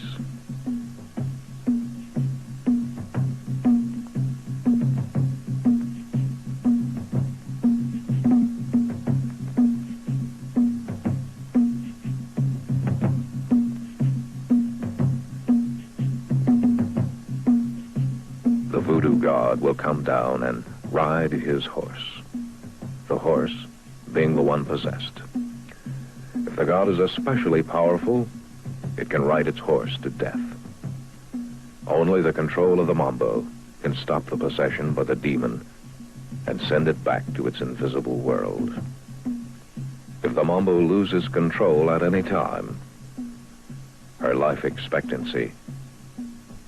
The voodoo god will come down and ride his horse. The horse being the one possessed. If the god is especially powerful, it can ride its horse to death. Only the control of the mambo can stop the possession by the demon and send it back to its invisible world. If the mambo loses control at any time, her life expectancy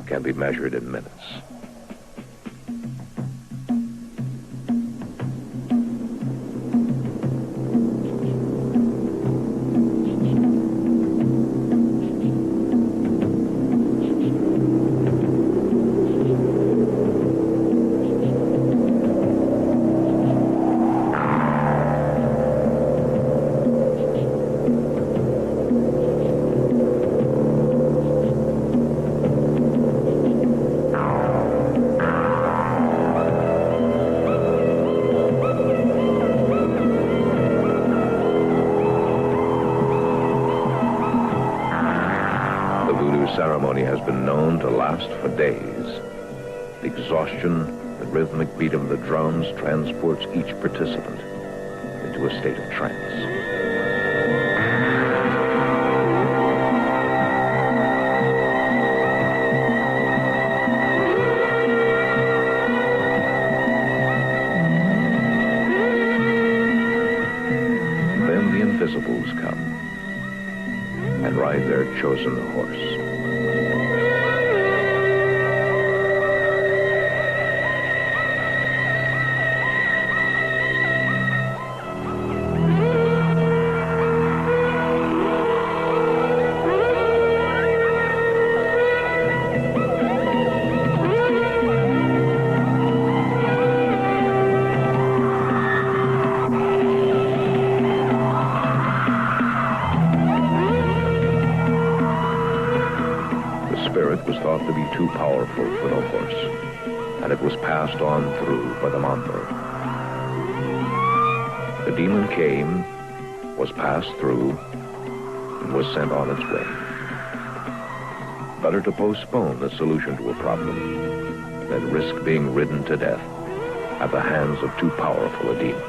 can be measured in minutes. Ceremony has been known to last for days. The exhaustion, the rhythmic beat of the drums transports each participant into a state of trance. Then the invisibles come and ride their chosen horse. Was thought to be too powerful for the horse, and it was passed on through by the mambo. The demon came, was passed through, and was sent on its way. Better to postpone the solution to a problem than risk being ridden to death at the hands of too powerful a demon.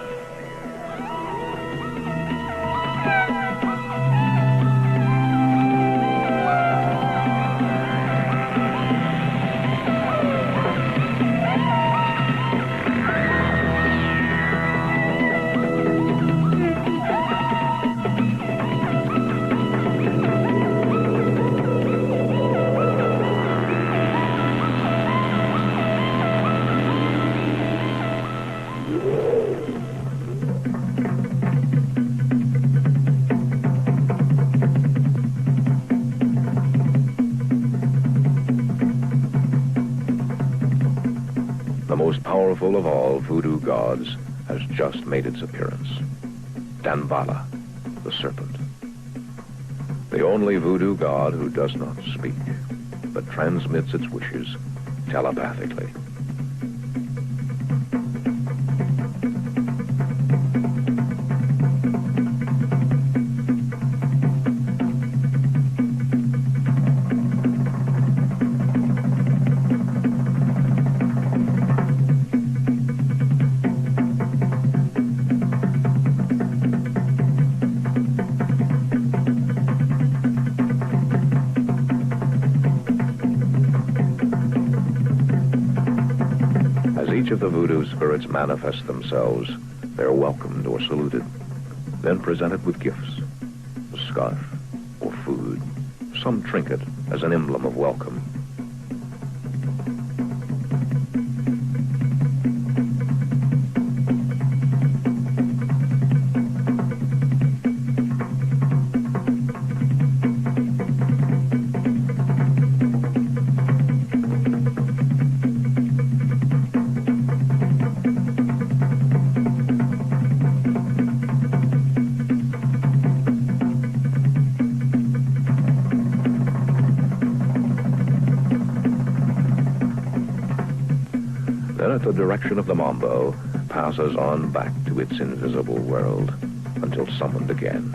The most powerful of all voodoo gods has just made its appearance. Damballa, the serpent. The only voodoo god who does not speak, but transmits its wishes telepathically. Each of the voodoo spirits manifest themselves, they're welcomed or saluted then presented with gifts, a scarf or food, some trinket as an emblem of welcome. Then at the direction of the Mambo, passes on back to its invisible world until summoned again.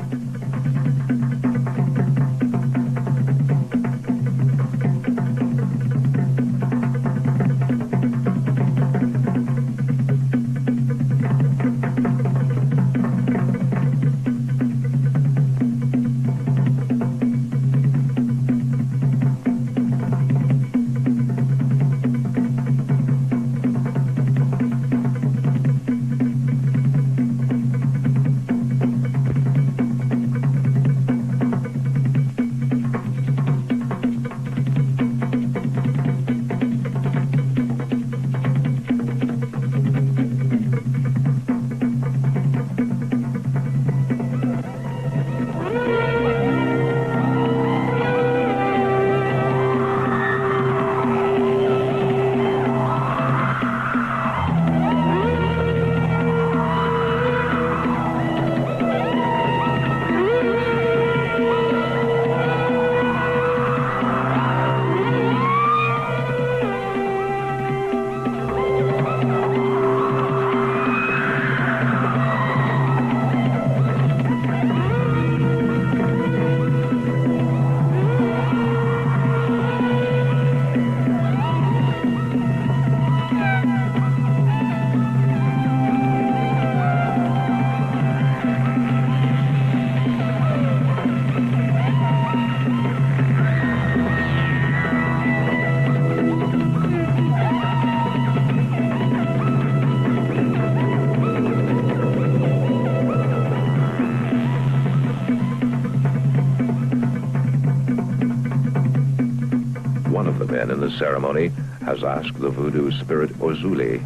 In the ceremony has asked the voodoo spirit Orzuli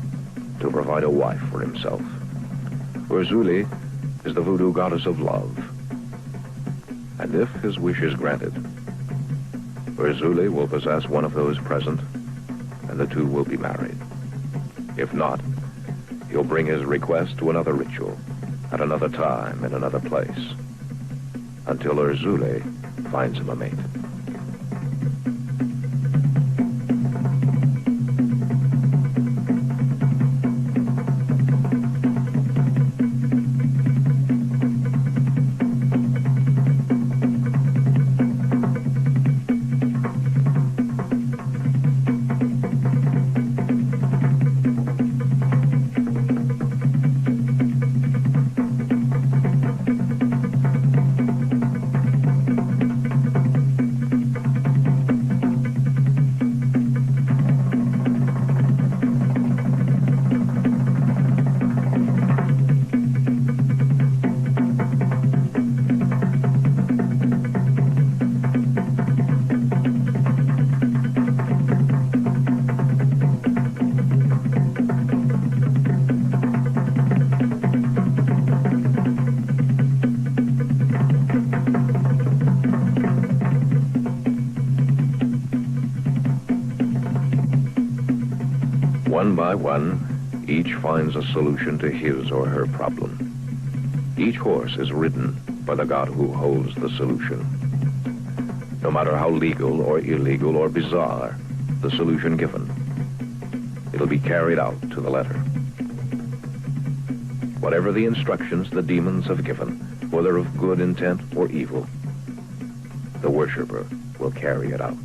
to provide a wife for himself. Orzuli is the voodoo goddess of love. And if his wish is granted, Orzuli will possess one of those present, and the two will be married. If not, he'll bring his request to another ritual, at another time, in another place, until Orzuli finds him a mate. One by one, each finds a solution to his or her problem. Each horse is ridden by the god who holds the solution. No matter how legal or illegal or bizarre the solution given, it'll be carried out to the letter. Whatever the instructions the demons have given, whether of good intent or evil, the worshiper will carry it out.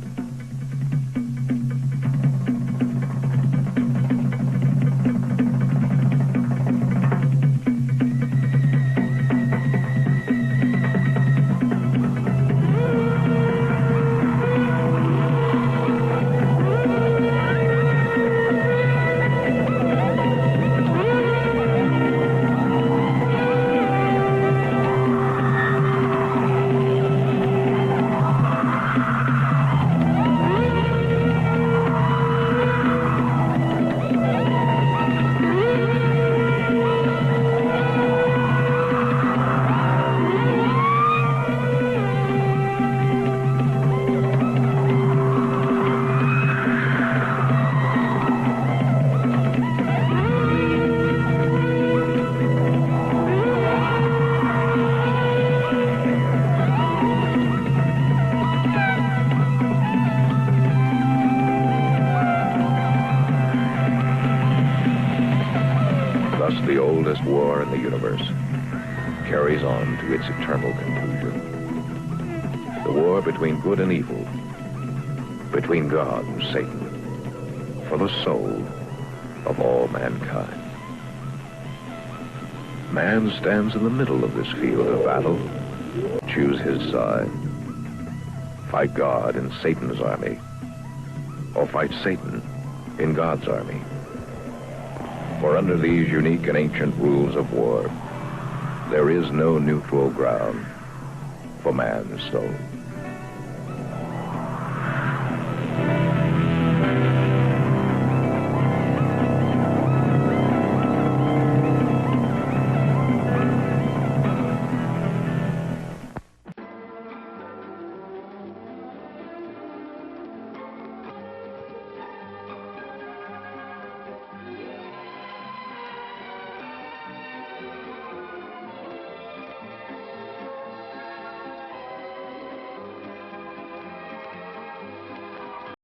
carries on to its eternal conclusion. The war between good and evil, between God and Satan, for the soul of all mankind. Man stands in the middle of this field of battle. Choose his side. Fight God in Satan's army, or fight Satan in God's army. For under these unique and ancient rules of war, there is no neutral ground for man's soul.